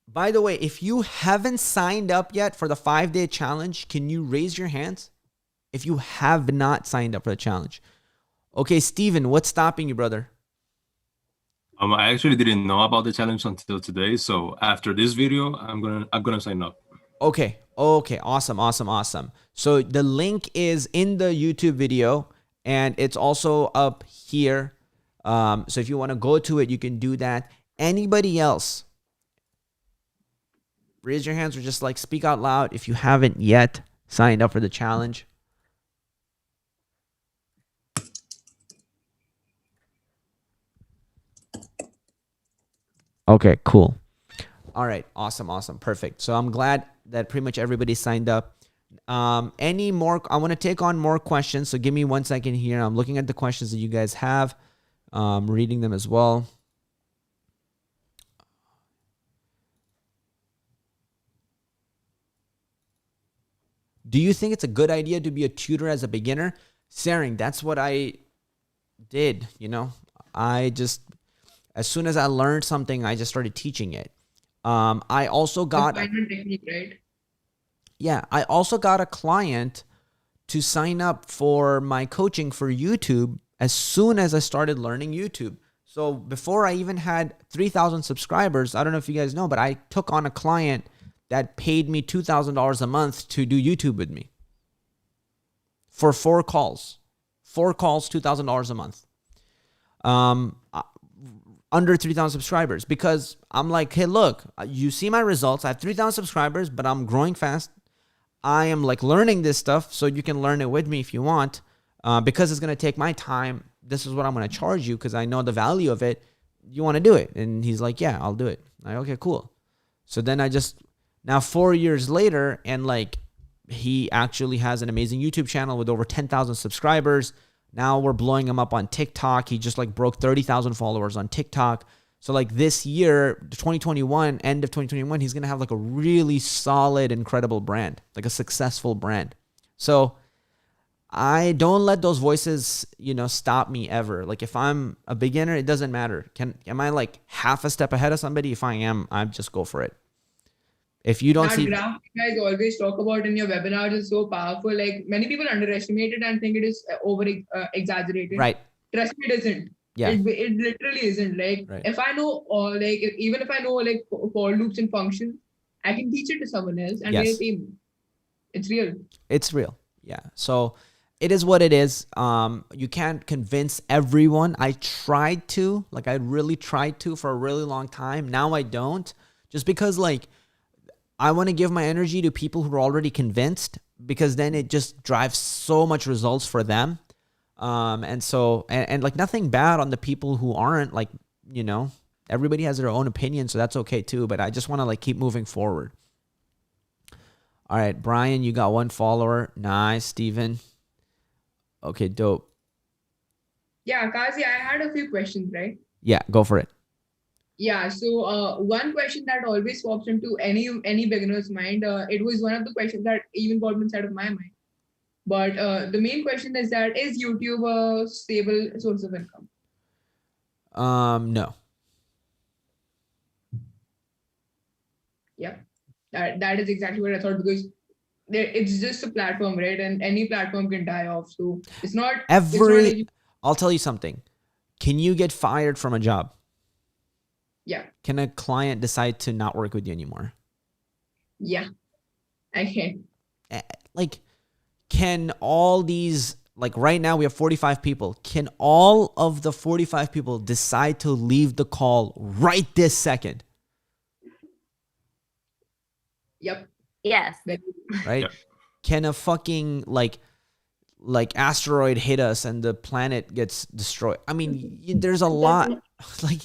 By the way, if you haven't signed up yet for the 5-day challenge, can you raise your hands? If you have not signed up for the challenge. Okay, Steven, what's stopping you, brother? I actually didn't know about the challenge until today. So after this video, I'm gonna sign up. Okay. Awesome. So the link is in the YouTube video and it's also up here. So if you want to go to it, you can do that. Anybody else? Raise your hands or just like speak out loud if you haven't yet signed up for the challenge. Okay, cool. All right, awesome, perfect. So I'm glad that pretty much everybody signed up. Any more? I want to take on more questions. So give me 1 second here. I'm looking at the questions that you guys have. Reading them as well. Do you think it's a good idea to be a tutor as a beginner? Saring, that's what I did, you know. I just, as soon as I learned something, I just started teaching it. I also got technique, right? Yeah, I also got a client to sign up for my coaching for YouTube as soon as I started learning YouTube. So before I even had 3,000 subscribers, I don't know if you guys know, but I took on a client that paid me $2,000 a month to do YouTube with me for 4 calls. 4 calls, $2,000 a month. Under 3,000 subscribers, because I'm like, hey, look, you see my results. I have 3,000 subscribers, but I'm growing fast. I am like learning this stuff, so you can learn it with me if you want. Because it's going to take my time. This is what I'm going to charge you because I know the value of it. You want to do it? And he's like, yeah, I'll do it. I'm like, okay, cool. So then now 4 years later, and like he actually has an amazing YouTube channel with over 10,000 subscribers. Now we're blowing him up on TikTok. He just like broke 30,000 followers on TikTok. So like this year, 2021, end of 2021, he's going to have like a really solid, incredible brand, like a successful brand. So I don't let those voices, you know, stop me ever. Like if I'm a beginner, it doesn't matter. Am I like half a step ahead of somebody? If I am, I just go for it. If you don't see graph you guys always talk about in your webinars is so powerful. Like many people underestimate it and think it is over exaggerated. Right. Trust me, it isn't. Yeah. It literally isn't. Like if I know, even if I know like for loops and functions, I can teach it to someone else and they pay me. It's real. It's real. Yeah. So it is what it is. You can't convince everyone. I tried to, like I really tried to for a really long time. Now I don't, just because like I want to give my energy to people who are already convinced, because then it just drives so much results for them. And so, and like nothing bad on the people who aren't, like, you know, everybody has their own opinion, so that's okay too. But I just want to like keep moving forward. All right, Brian, you got 1 follower. Nice, Steven. Okay, dope. Yeah, Kazi, I had a few questions, right? Yeah, go for it. Yeah, so one question that always pops into any beginner's mind, it was one of the questions that even got inside of my mind. But the main question is that, is YouTube a stable source of income? No. Yeah, that is exactly what I thought, because it's just a platform, right? And any platform can die off. So it's not I'll tell you something. Can you get fired from a job? Yeah. Can a client decide to not work with you anymore? Yeah, I can. Like, can all these, like right now we have 45 people. Can all of the 45 people decide to leave the call right this second? Yep. Yes. Right? Yep. Can a fucking like asteroid hit us and the planet gets destroyed? I mean, there's a lot like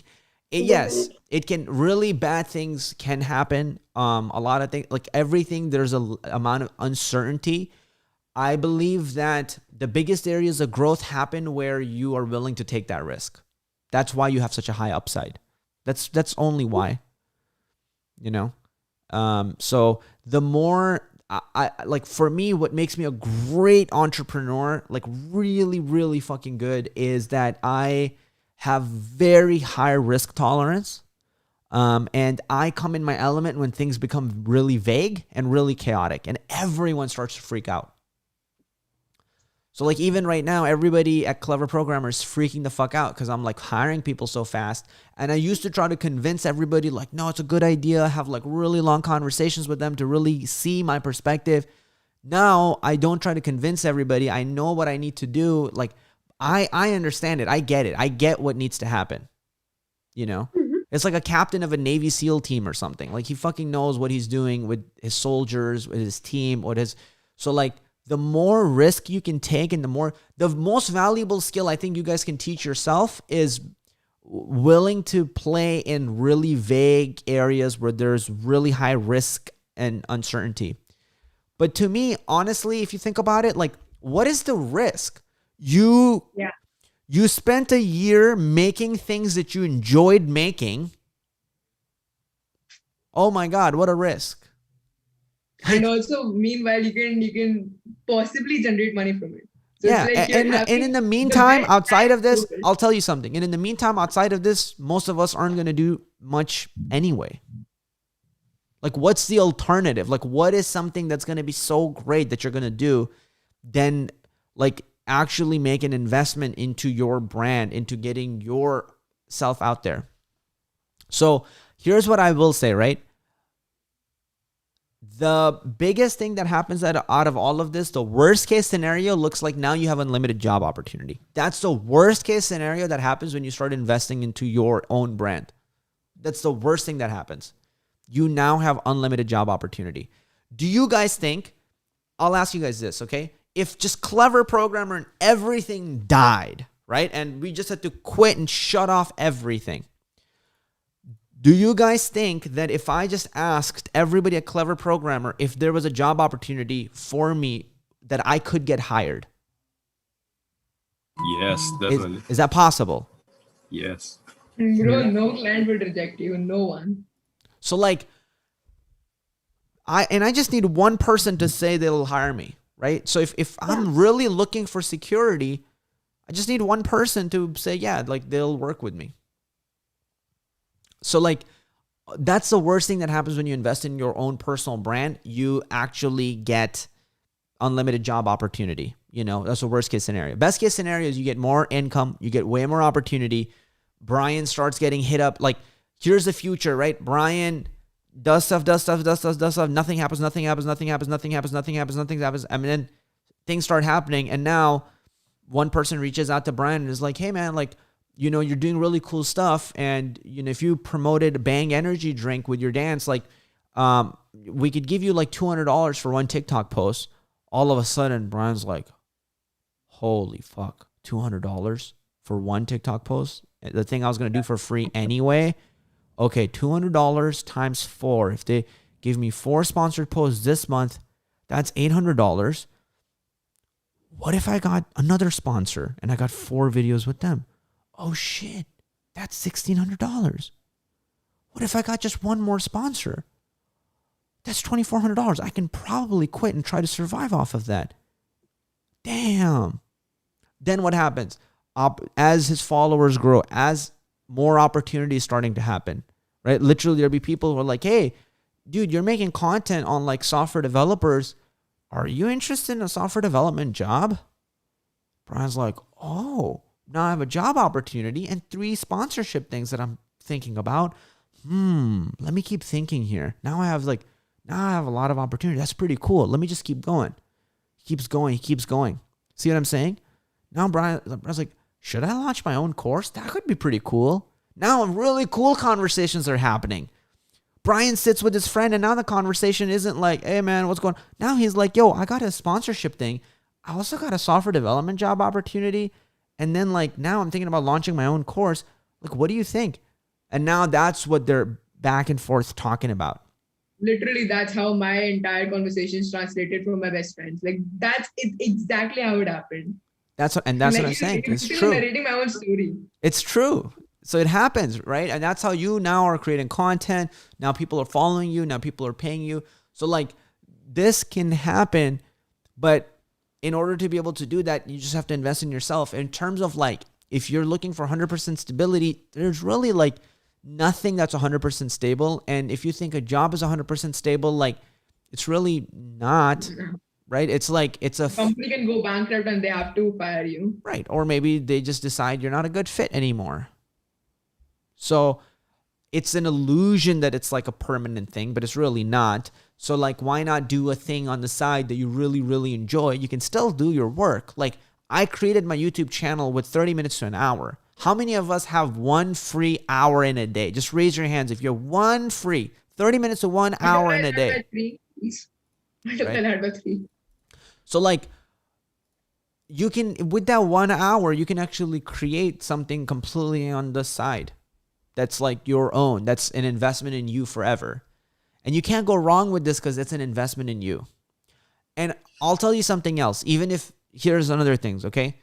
yes, it can, really bad things can happen. A lot of things, like everything, there's a amount of uncertainty. I believe that the biggest areas of growth happen where you are willing to take that risk. That's why you have such a high upside. That's only why. You know? So the more I like, for me, what makes me a great entrepreneur, like really, really fucking good, is that I have very high risk tolerance. And I come in my element when things become really vague and really chaotic and everyone starts to freak out. So like even right now, everybody at Clever Programmer is freaking the fuck out because I'm like hiring people so fast. And I used to try to convince everybody like, no, it's a good idea. Have like really long conversations with them to really see my perspective. Now I don't try to convince everybody. I know what I need to do. Like I understand it. I get it. I get what needs to happen. You know, it's like a captain of a Navy SEAL team or something. Like he fucking knows what he's doing with his soldiers, with his team, so like, the more risk you can take and the most valuable skill I think you guys can teach yourself is willing to play in really vague areas where there's really high risk and uncertainty. But to me, honestly, if you think about it, like, what is the risk? You spent a year making things that you enjoyed making. Oh my God, what a risk. And also, meanwhile, you can possibly generate money from it. So yeah, it's like and in the meantime, outside of this, I'll tell you something. And in the meantime, outside of this, most of us aren't going to do much anyway. Like, what's the alternative? Like, what is something that's going to be so great that you're going to do? Then, like, actually make an investment into your brand, into getting yourself out there. So here's what I will say, right? The biggest thing that happens out of all of this, the worst case scenario looks like now you have unlimited job opportunity. That's the worst case scenario that happens when you start investing into your own brand. That's the worst thing that happens. You now have unlimited job opportunity. Do you guys think, I'll ask you guys this, okay? If just Clever Programmer and everything died, right? And we just had to quit and shut off everything. Do you guys think that if I just asked everybody at Clever Programmer if there was a job opportunity for me that I could get hired? Yes, definitely. Is that possible? Yes. Bro, no client would reject you. No one. So like, I just need one person to say they'll hire me, right? So if I'm really looking for security, I just need one person to say, yeah, like they'll work with me. So like, that's the worst thing that happens when you invest in your own personal brand. You actually get unlimited job opportunity. You know, that's the worst case scenario. Best case scenario is you get more income, you get way more opportunity. Brian starts getting hit up. Like, here's the future, right? Brian does stuff. Nothing happens. And then things start happening. And now one person reaches out to Brian and is like, hey man, like, you know, you're doing really cool stuff. And, you know, if you promoted a Bang energy drink with your dance, like, we could give you like $200 for one TikTok post. All of a sudden, Brian's like, holy fuck, $200 for one TikTok post, the thing I was going to do for free anyway. Okay, $200 times 4. If they give me 4 sponsored posts this month, that's $800. What if I got another sponsor and I got 4 videos with them? Oh shit, that's $1,600. What if I got just one more sponsor? That's $2,400. I can probably quit and try to survive off of that. Damn. Then what happens? As his followers grow, as more opportunities starting to happen, right? Literally, there'll be people who are like, hey, dude, you're making content on like software developers. Are you interested in a software development job? Brian's like, oh, now I have a job opportunity and 3 sponsorship things that I'm thinking about. Let me keep thinking here. Now I have a lot of opportunity. That's pretty cool. Let me just keep going. He keeps going. See what I'm saying? Now Brian's like, should I launch my own course? That could be pretty cool. Now really cool conversations are happening. Brian sits with his friend and now the conversation isn't like, hey man, what's going on? Now he's like, yo, I got a sponsorship thing. I also got a software development job opportunity. And then like now I'm thinking about launching my own course. Like, what do you think? And now that's what they're back and forth talking about. Literally, that's how my entire conversations translated from my best friends. Like that's exactly how it happened. That's what I'm saying. It's true. Narrating my own story. It's true. So it happens, right? And that's how you now are creating content. Now people are following you. Now people are paying you. So like this can happen, but in order to be able to do that, you just have to invest in yourself. In terms of like, if you're looking for 100% stability, there's really like nothing that's 100% stable. And if you think a job is 100% stable, like it's really not, right? It's like, it's a company can go bankrupt and they have to fire you. Right. Or maybe they just decide you're not a good fit anymore. So it's an illusion that it's like a permanent thing, but it's really not. So like, why not do a thing on the side that you really, really enjoy? You can still do your work. Like I created my YouTube channel with 30 minutes to an hour. How many of us have 1 free hour in a day? Just raise your hands if you're 1 free, 30 minutes to 1 hour in a day. Right? So like you can, with that 1 hour, you can actually create something completely on the side. That's like your own. That's an investment in you forever. And you can't go wrong with this because it's an investment in you. And I'll tell you something else. Even if, here's another thing, okay?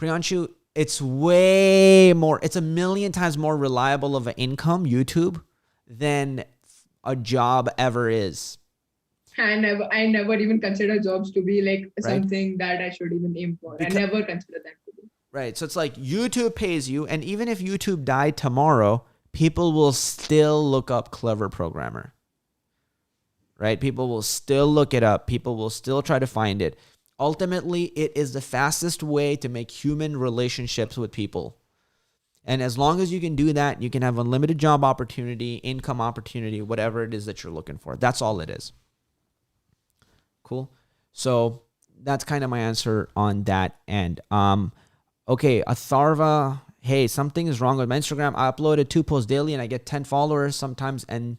Priyanshu, it's way more, it's 1,000,000 times more reliable of an income, YouTube, than a job ever is. I never even consider jobs to be like something that I should even aim for. I never consider that to be. Right. So it's like YouTube pays you, and even if YouTube died tomorrow, people will still look up clever programmer. Right? People will still look it up. People will still try to find it. Ultimately, it is the fastest way to make human relationships with people. And as long as you can do that, you can have unlimited job opportunity, income opportunity, whatever it is that you're looking for. That's all it is. Cool. So that's kind of my answer on that end. Okay, Atharva, hey, something is wrong with my Instagram. I uploaded 2 posts daily and I get 10 followers sometimes, and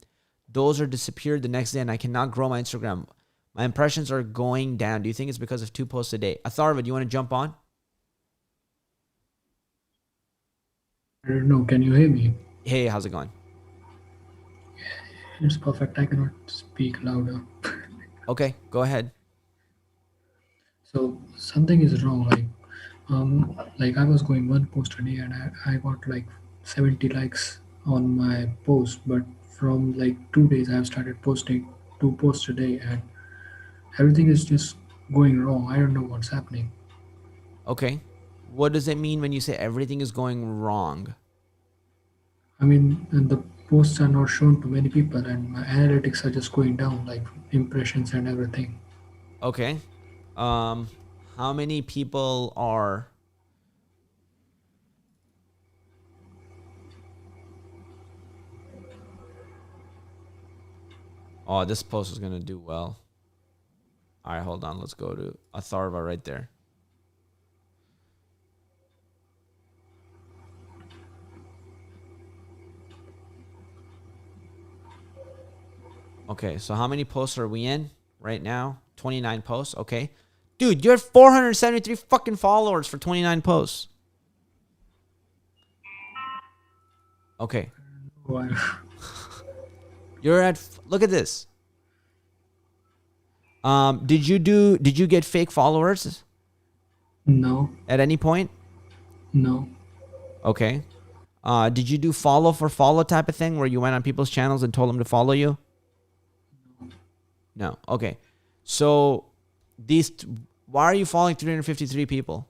those are disappeared the next day and I cannot grow my Instagram. My impressions are going down. Do you think it's because of 2 posts a day? Atharva, do you want to jump on? I don't know. Can you hear me? Hey, how's it going? It's perfect. I cannot speak louder. Okay, go ahead. So something is wrong. Like I was going 1 post a day and I got like 70 likes on my post, but from like 2 days I've started posting 2 posts a day and everything is just going wrong. I don't know what's happening. Okay. What does it mean when you say everything is going wrong? I mean, and the posts are not shown to many people and my analytics are just going down, like impressions and everything. Okay. How many people are... Oh, this post is going to do well. All right, hold on. Let's go to Atharva right there. Okay, so how many posts are we in right now? 29 posts. Okay. Dude, you're 473 fucking followers for 29 posts. Okay. Wow. You're at, look at this. Did you get fake followers No, at any point? no, Okay. Did you do follow for follow type of thing where you went on people's channels and told them to follow you? No. Okay. So why are you following 353 people?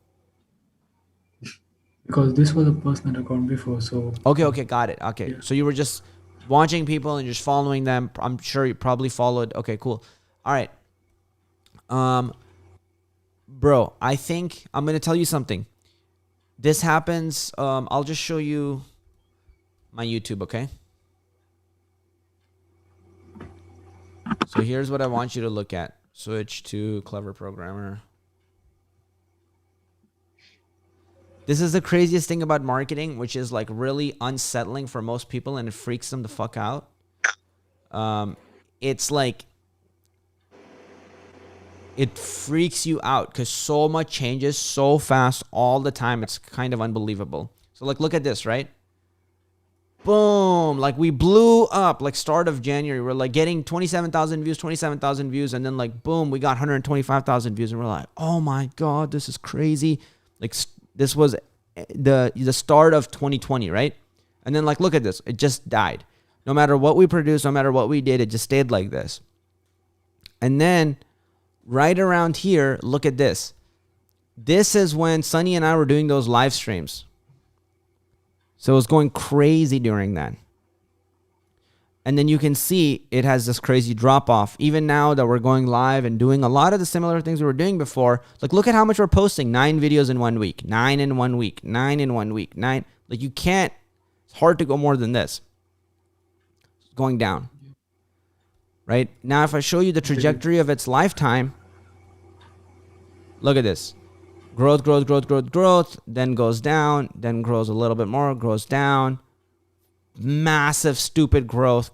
because this was a personal account before, so. Okay, got it. Okay. So you were just watching people and just following them. I'm sure you probably followed. Okay, cool. All right. Bro, I think I'm going to tell you something. This happens. I'll just show you my YouTube, okay? So here's what I want you to look at. Switch to Clever Programmer. This is the craziest thing about marketing, which is like really unsettling for most people and it freaks them the fuck out. It's like, it freaks you out because so much changes so fast all the time. It's kind of unbelievable. So like, look at this, right? Boom. Like we blew up like start of January. We're like getting 27,000 views. And then like, boom, we got 125,000 views. And we're like, oh my God, this is crazy. Like this was the start of 2020, right? And then like, look at this. It just died. No matter what we produced, no matter what we did, it just stayed like this. And then right around here, look at this. This is when Sunny and I were doing those live streams. So it was going crazy during that. And then you can see it has this crazy drop off. Even now that we're going live and doing a lot of the similar things we were doing before, like look at how much we're posting. 9 videos in 1 week, 9 in 1 week, 9 in 1 week, 9. Like you can't, it's hard to go more than this. It's going down. Right? Now if I show you the trajectory of its lifetime, look at this. Growth, then goes down, then grows a little bit more, grows down. Massive, stupid growth,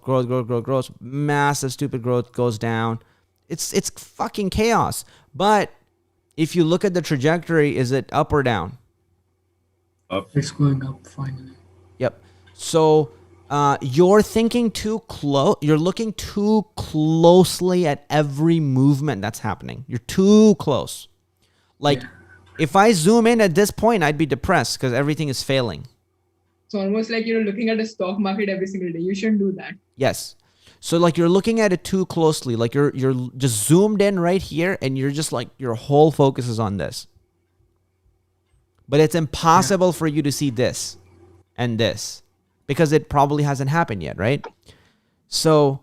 massive, stupid growth goes down. It's fucking chaos. But if you look at the trajectory, is it up or down? Up. It's going up finally. Yep. So you're thinking too close. You're looking too closely at every movement that's happening. You're too close. Like, if I zoom in at this point, I'd be depressed because everything is failing. It's almost like you're looking at a stock market every single day. You shouldn't do that. Yes. So like you're looking at it too closely. Like you're just zoomed in right here and you're just like your whole focus is on this. But it's impossible for you to see this and this because it probably hasn't happened yet, right? So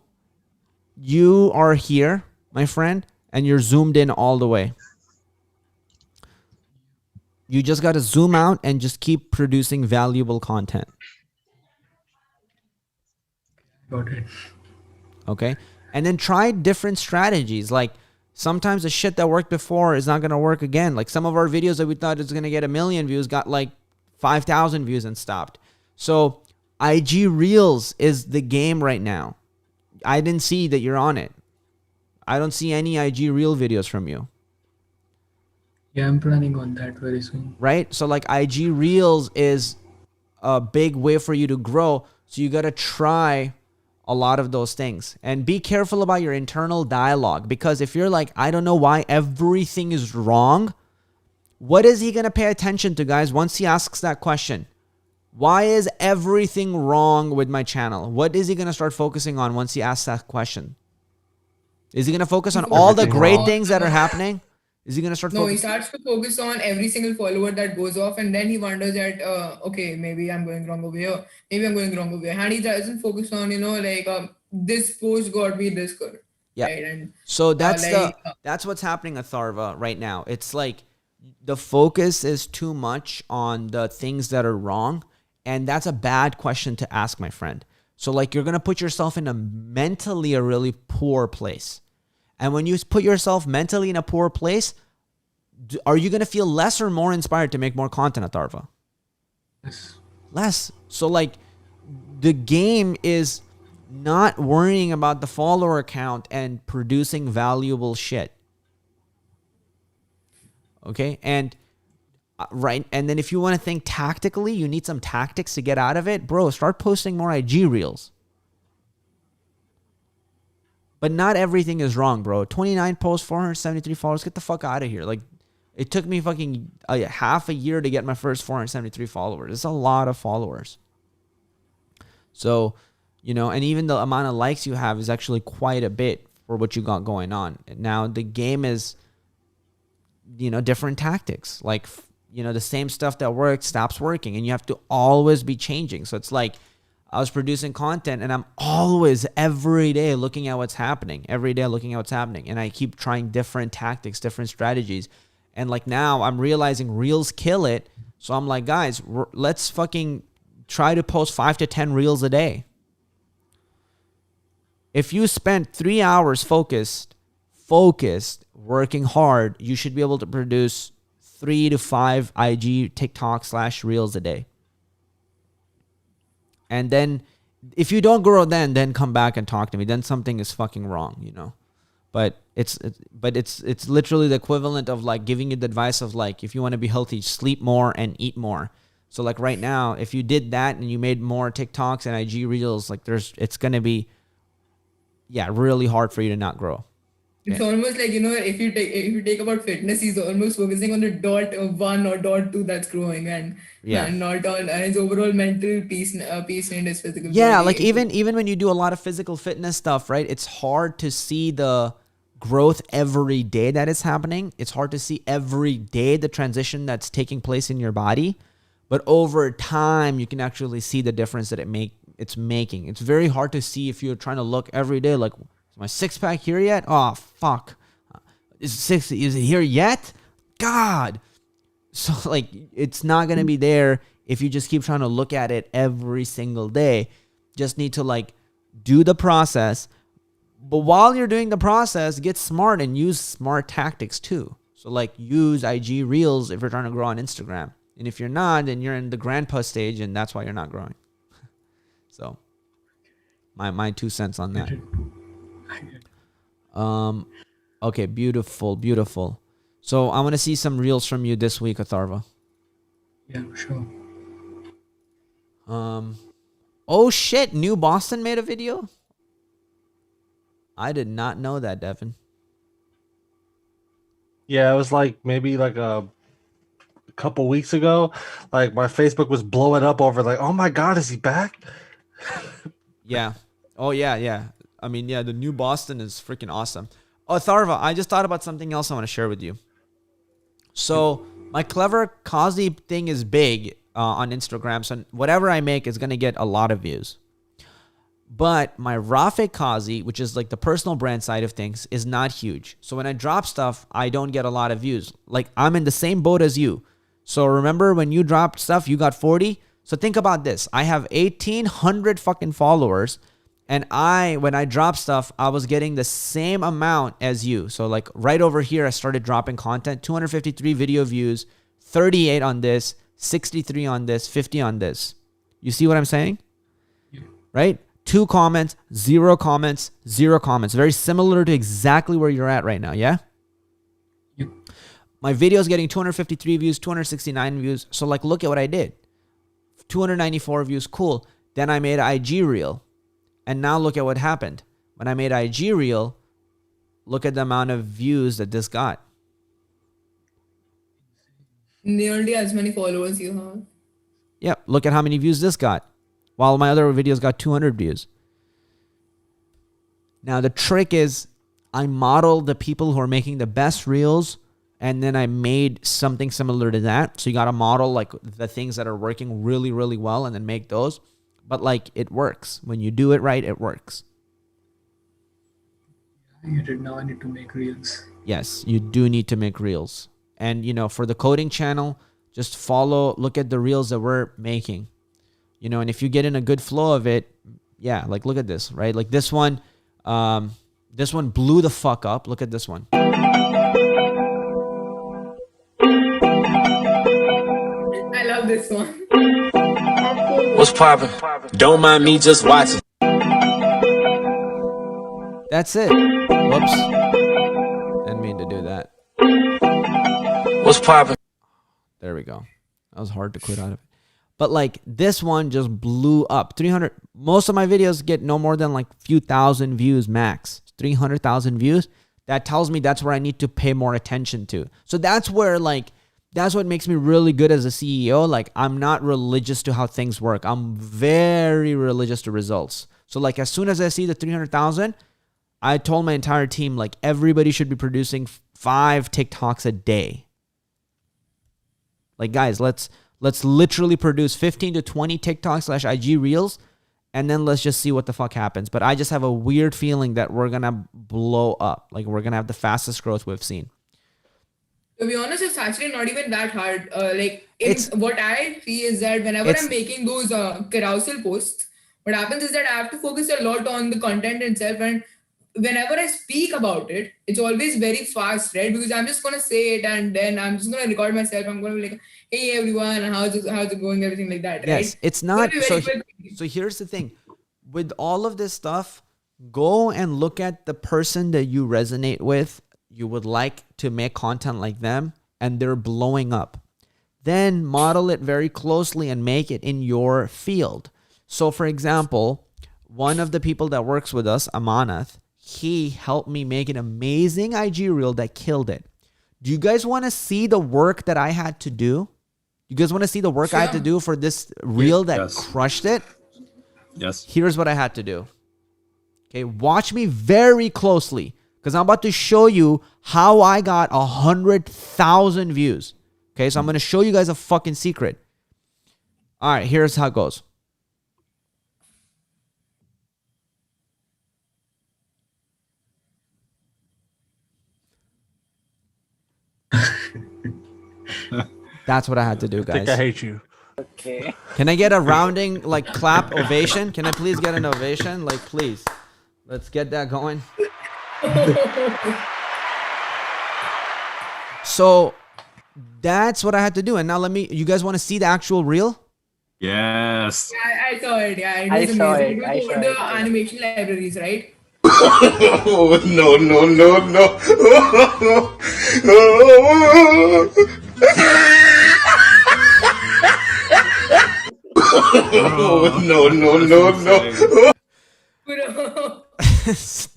you are here, my friend, and you're zoomed in all the way. You just got to zoom out and just keep producing valuable content. Got it. Okay. And then try different strategies. Like sometimes the shit that worked before is not going to work again. Like some of our videos that we thought was going to get 1 million views got like 5,000 views and stopped. So IG Reels is the game right now. I didn't see that you're on it. I don't see any IG Reel videos from you. Yeah, I'm planning on that very soon. Right? So like IG Reels is a big way for you to grow. So you got to try a lot of those things and be careful about your internal dialogue, because if you're like, I don't know why everything is wrong, what is he going to pay attention to, guys? Once he asks that question, why is everything wrong with my channel? What is he going to start focusing on once he asks that question? Is he going to focus on all the great things that are happening? Is he going to start No, he starts to focus on every single follower that goes off, and then he wonders that, okay, maybe I'm going wrong over here. Maybe I'm going wrong over here. And he doesn't focus on, like, this post got me this good. Yeah. Right? And so that's what's happening at Tharva right now. It's like the focus is too much on the things that are wrong. And that's a bad question to ask, my friend. So like you're going to put yourself in a mentally a really poor place. And when you put yourself mentally in a poor place, are you going to feel less or more inspired to make more content at Tharva? Less. So like the game is not worrying about the follower count and producing valuable shit. Okay. And right. And then if you want to think tactically, you need some tactics to get out of it, bro, start posting more IG reels. But not everything is wrong, bro. 29 posts, 473 followers. Get the fuck out of here. Like, it took me fucking half a year to get my first 473 followers. It's a lot of followers. So, you know, and even the amount of likes you have is actually quite a bit for what you got going on. Now, the game is, you know, different tactics. Like, you know, the same stuff that works stops working, and you have to always be changing. So it's like, I was producing content and I'm always every day looking at what's happening. And I keep trying different tactics, different strategies. And like now I'm realizing reels kill it. So I'm like, guys, let's fucking try to post 5 to 10 reels a day. If you spend 3 hours focused, working hard, you should be able to produce 3 to 5 IG, TikTok / reels a day. And then if you don't grow, then come back and talk to me. Then something is fucking wrong, you know. But it's literally the equivalent of like giving you the advice of like, if you want to be healthy, sleep more and eat more. So like right now, if you did that and you made more TikToks and IG reels, like it's going to be, really hard for you to not grow. It's almost like, you know, if you take about fitness, he's almost focusing on the .1 or .2 that's growing, and not on his overall mental peace and his physical body. Like even when you do a lot of physical fitness stuff, right? It's hard to see the growth every day that is happening. It's hard to see every day the transition that's taking place in your body. But over time, you can actually see the difference that it's making. It's very hard to see if you're trying to look every day like, is my 6-pack here yet? Oh, fuck. Is it here yet? God. So, like, it's not going to be there if you just keep trying to look at it every single day. Just need to, like, do the process. But while you're doing the process, get smart and use smart tactics, too. So, like, use IG Reels if you're trying to grow on Instagram. And if you're not, then you're in the grandpa stage, and that's why you're not growing. So, my 2 cents on that. Okay, beautiful. So I want to see some reels from you this week, Atharva. Yeah, sure. Oh shit, New Boston made a video? I did not know that, Devin. Yeah, it was like maybe like a couple weeks ago. Like my Facebook was blowing up over like, oh my god, is he back? Yeah. Oh yeah. I mean, yeah, the New Boston is freaking awesome. Oh, Tharva, I just thought about something else I want to share with you. So my Clever Kazi thing is big on Instagram. So whatever I make is going to get a lot of views. But my Rafik Kazi, which is like the personal brand side of things, is not huge. So when I drop stuff, I don't get a lot of views. Like I'm in the same boat as you. So remember when you dropped stuff, you got 40? So think about this. I have 1,800 fucking followers. And when I dropped stuff, I was getting the same amount as you. So like right over here, I started dropping content, 253 video views, 38 on this, 63 on this, 50 on this. You see what I'm saying? Yeah. Right? 2 comments, 0 comments, 0 comments. Very similar to exactly where you're at right now. Yeah? Yep. My video is getting 253 views, 269 views. So like, look at what I did. 294 views. Cool. Then I made an IG reel. And now look at what happened. When I made IG Reel, look at the amount of views that this got. Nearly as many followers you have. Yep, look at how many views this got. While my other videos got 200 views. Now the trick is I modeled the people who are making the best reels, and then I made something similar to that. So you got to model like the things that are working really, really well and then make those. But like it works. When you do it right, it works. Now I need to make reels. Yes, you do need to make reels. And you know, for the coding channel, just look at the reels that we're making. You know, and if you get in a good flow of it, yeah, like look at this, right? Like this one blew the fuck up. Look at this one. I love this one. What's poppin'? Don't mind me just watching. That's it. Whoops. Didn't mean to do that. What's poppin'? There we go. That was hard to quit out of it. But like this one just blew up. 300. Most of my videos get no more than like few thousand views max. 300,000 views. That tells me that's where I need to pay more attention to. So that's where that's what makes me really good as a CEO. Like I'm not religious to how things work. I'm very religious to results. So like as soon as I see the 300,000, I told my entire team like everybody should be producing 5 TikToks a day. Like guys, let's literally produce 15 to 20 TikTok/IG reels, and then let's just see what the fuck happens. But I just have a weird feeling that we're gonna blow up. Like we're gonna have the fastest growth we've seen. To be honest, it's actually not even that hard. What I see is that whenever I'm making those carousel posts, what happens is that I have to focus a lot on the content itself, and whenever I speak about it, it's always very fast, right? Because I'm just gonna say it and then I'm just gonna record myself. I'm gonna be like, "Hey everyone, how's it going?" Everything like that, right? Yes, it's not. So here's the thing, with all of this stuff, go and look at the person that you resonate with. You would like to make content like them, and they're blowing up. Then model it very closely and make it in your field. So, for example, one of the people that works with us, Amanath, he helped me make an amazing IG reel that killed it. Do you guys want to see the work that I had to do? You guys want to see the work I had to do for this reel that crushed it? Yes. Here's what I had to do. Okay, watch me very closely because I'm about to show you how I got 100,000 views. Okay, so I'm going to show you guys a fucking secret. All right, here's how it goes. That's what I had to do, guys. I think I hate you. Okay. Can I get a rounding like clap ovation? Can I please get an ovation? Like, please. Let's get that going. So that's what I had to do. And now you guys want to see the actual reel? Yes. Yeah, I saw it. Yeah, I it was saw amazing. it. I It was saw the it. animation libraries, right? Oh, no, no, no, no. Oh, no, no, no, no.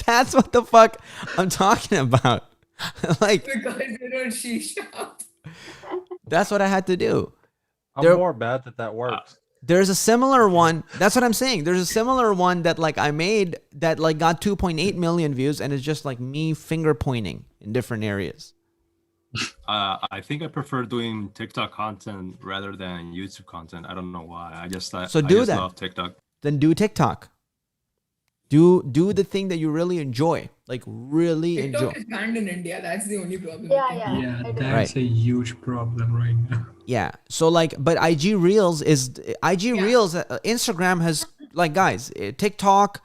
That's what the fuck I'm talking about. Like, Because they don't sheesh out. that's what I had to do. I'm more mad that works. There's a similar one. That's what I'm saying. There's a similar one that like I made that like got 2.8 million views, and it's just like me finger pointing in different areas. I think I prefer doing TikTok content rather than YouTube content. I don't know why. I just love TikTok. Then do TikTok. Do the thing that you really enjoy. Like really enjoy. TikTok is banned in India. That's the only problem. Yeah, that's a huge problem right now. Yeah. So like, but IG Reels, Instagram has like, guys, TikTok.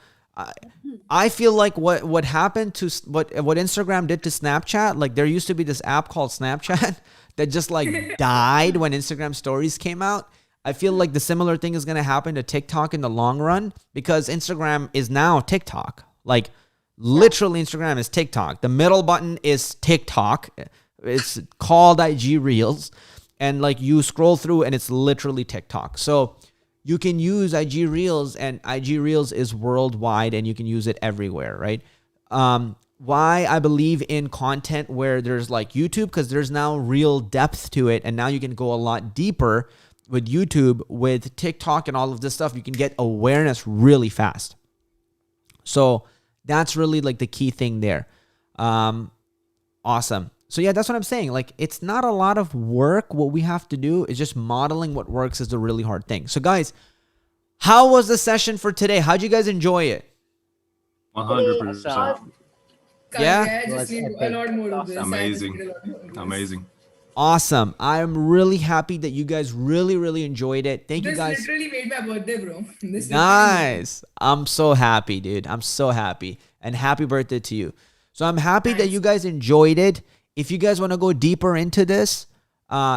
I feel like what happened to what Instagram did to Snapchat. Like there used to be this app called Snapchat that just like died when Instagram stories came out. I feel like the similar thing is going to happen to TikTok in the long run because Instagram is now TikTok. Like literally Instagram is TikTok. The middle button is TikTok. It's called IG Reels. And like you scroll through and it's literally TikTok. So you can use IG Reels, and IG Reels is worldwide and you can use it everywhere, right? Why I believe in content where there's like YouTube, because there's now real depth to it. And now you can go a lot deeper with YouTube, with TikTok and all of this stuff. You can get awareness really fast. So that's really like the key thing there. Awesome. So yeah, that's what I'm saying. Like, it's not a lot of work. What we have to do is just modeling what works is the really hard thing. So guys, how was the session for today? How'd you guys enjoy it? 100%. Yeah? I just need a lot more of this. Amazing. Awesome. I'm really happy that you guys really, really enjoyed it. Thank you guys. This literally made my birthday, bro. Nice. I'm so happy, dude. I'm so happy. And happy birthday to you. So I'm happy that you guys enjoyed it. If you guys want to go deeper into this,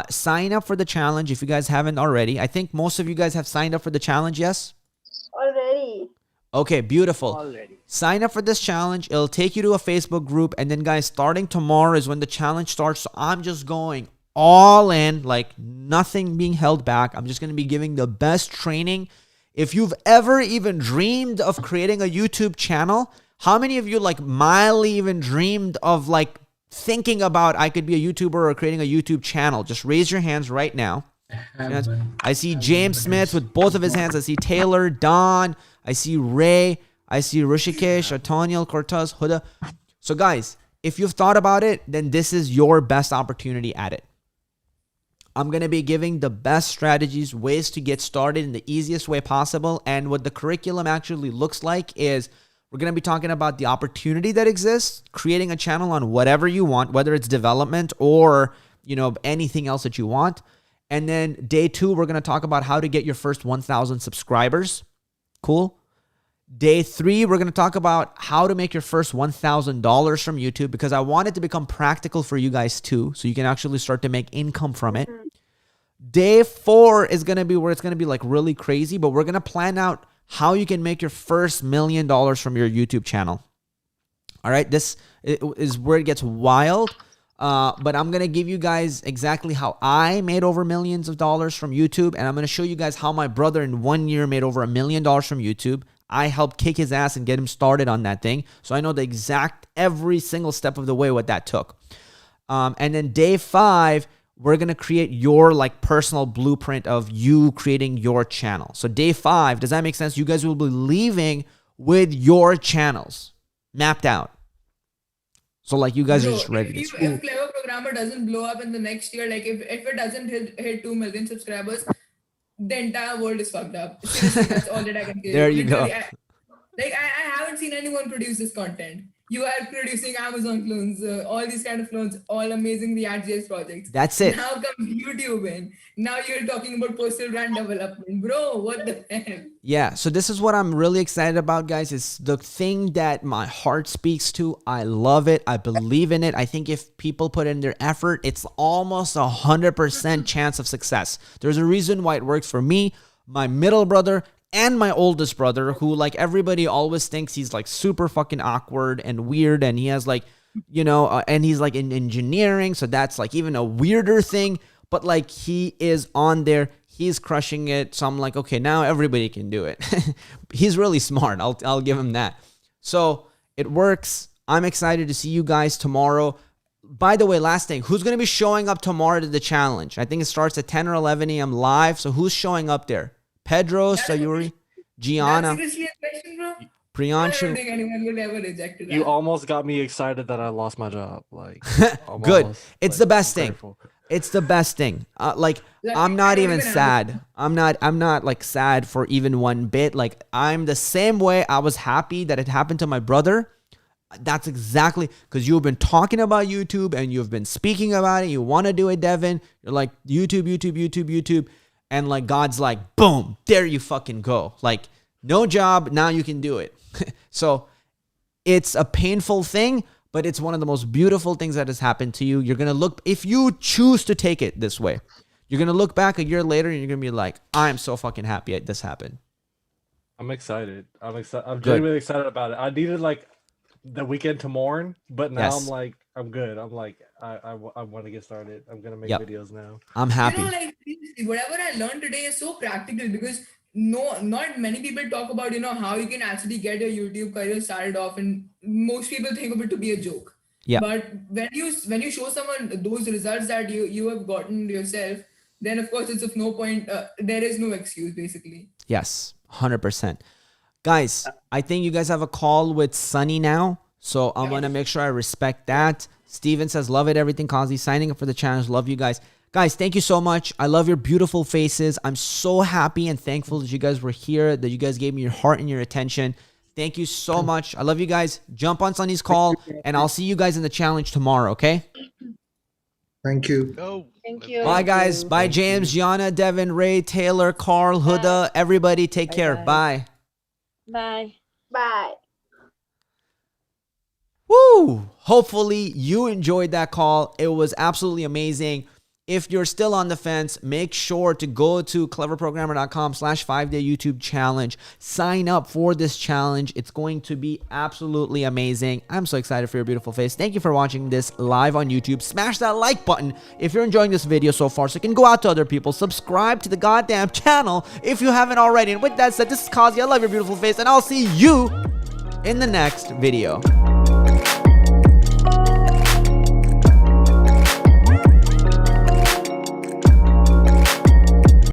sign up for the challenge if you guys haven't already. I think most of you guys have signed up for the challenge, yes? Already. Okay, beautiful. Already. Sign up for this challenge. It'll take you to a Facebook group. And then, guys, starting tomorrow is when the challenge starts. So I'm just going all in, like nothing being held back. I'm just going to be giving the best training. If you've ever even dreamed of creating a YouTube channel, how many of you like mildly even dreamed of like thinking about I could be a YouTuber or creating a YouTube channel? Just raise your hands right now. I see James Smith with both of his hands. I see Taylor, Don. I see Ray. I see Rishikesh, Atoniel, Cortez, Huda. So guys, if you've thought about it, then this is your best opportunity at it. I'm going to be giving the best strategies, ways to get started in the easiest way possible. And what the curriculum actually looks like is we're going to be talking about the opportunity that exists, creating a channel on whatever you want, whether it's development or, you know, anything else that you want. And then day 2, we're going to talk about how to get your first 1,000 subscribers. Cool. Day 3, we're going to talk about how to make your first $1,000 from YouTube, because I want it to become practical for you guys too, so you can actually start to make income from it. Day 4 is going to be where it's going to be like really crazy, but we're going to plan out how you can make your first $1 million from your YouTube channel. All right, this is where it gets wild. But I'm going to give you guys exactly how I made over millions of dollars from YouTube. And I'm going to show you guys how my brother in 1 year made over $1 million from YouTube. I helped kick his ass and get him started on that thing. So I know the exact every single step of the way what that took. And then day 5, we're going to create your like personal blueprint of you creating your channel. So day 5, does that make sense? You guys will be leaving with your channels mapped out. So like you guys are just ready. If Clever Programmer doesn't blow up in the next year, like if it doesn't hit 2 million subscribers, the entire world is fucked up. Seriously, that's all that I can say. There you go. I haven't seen anyone produce this content. You are producing Amazon clones, all these kind of clones, all amazing React.js projects. That's it. Now comes YouTube in. Now you're talking about personal brand development. Bro, what the hell? Yeah, so this is what I'm really excited about, guys. It's the thing that my heart speaks to. I love it. I believe in it. I think if people put in their effort, it's almost 100% chance of success. There's a reason why it works for me, my middle brother, and my oldest brother, who like everybody always thinks he's like super fucking awkward and weird, and he has like, you know, and he's like in engineering, so that's like even a weirder thing, but like he is on there, he's crushing it. So I'm like, okay, now everybody can do it. He's really smart. I'll give him that. So it works. I'm excited to see you guys tomorrow. By the way, last thing, who's going to be showing up tomorrow to the challenge? I think it starts at 10 or 11 a.m. live. So who's showing up there? Pedro, Sayuri, Gianna, Seriously, a question, bro? Priyanshu. I don't think anyone will ever reject it. You almost got me excited that I lost my job. Like, good. It's the best thing. It's the best thing. Like I'm not even sad. I'm not like sad for even one bit. Like I'm the same way I was happy that it happened to my brother. That's exactly because you've been talking about YouTube and you've been speaking about it. You want to do it, Devin. You're like YouTube. And like God's like, boom, there you fucking go. Like no job, now you can do it. So it's a painful thing, but it's one of the most beautiful things that has happened to you. You're going to look, if you choose to take it this way, you're going to look back a year later and you're going to be like, I'm so fucking happy this happened. I'm excited. I'm really excited about it. I needed like the weekend to mourn, but now I'm like, I'm good. I'm like, I want to get started. I'm going to make videos now. I'm happy. You know, like, whatever I learned today is so practical because not many people talk about, you know, how you can actually get your YouTube career started off, and most people think of it to be a joke. Yeah. But when you show someone those results that you have gotten yourself, then of course it's of no point. There is no excuse, basically. Yes, 100%. Guys, I think you guys have a call with Sunny now, so I'm going to make sure I respect that. Steven says, love it, everything. Kazi signing up for the challenge. Love you guys. Guys, thank you so much. I love your beautiful faces. I'm so happy and thankful that you guys were here, that you guys gave me your heart and your attention. Thank you so much. I love you guys. Jump on Sunny's call, and I'll see you guys in the challenge tomorrow, okay? Thank you. Go. Thank you. Bye, guys. Bye, James, Gianna, Devin, Ray, Taylor, Carl, Huda, everybody. Take care. Bye. Bye. Bye. Woo! Hopefully you enjoyed that call. It was absolutely amazing. If you're still on the fence, make sure to go to cleverprogrammer.com/5-day YouTube challenge. Sign up for this challenge. It's going to be absolutely amazing. I'm so excited for your beautiful face. Thank you for watching this live on YouTube. Smash that like button if you're enjoying this video so far so it can go out to other people. Subscribe to the goddamn channel if you haven't already. And with that said, this is Kazi. I love your beautiful face, and I'll see you in the next video.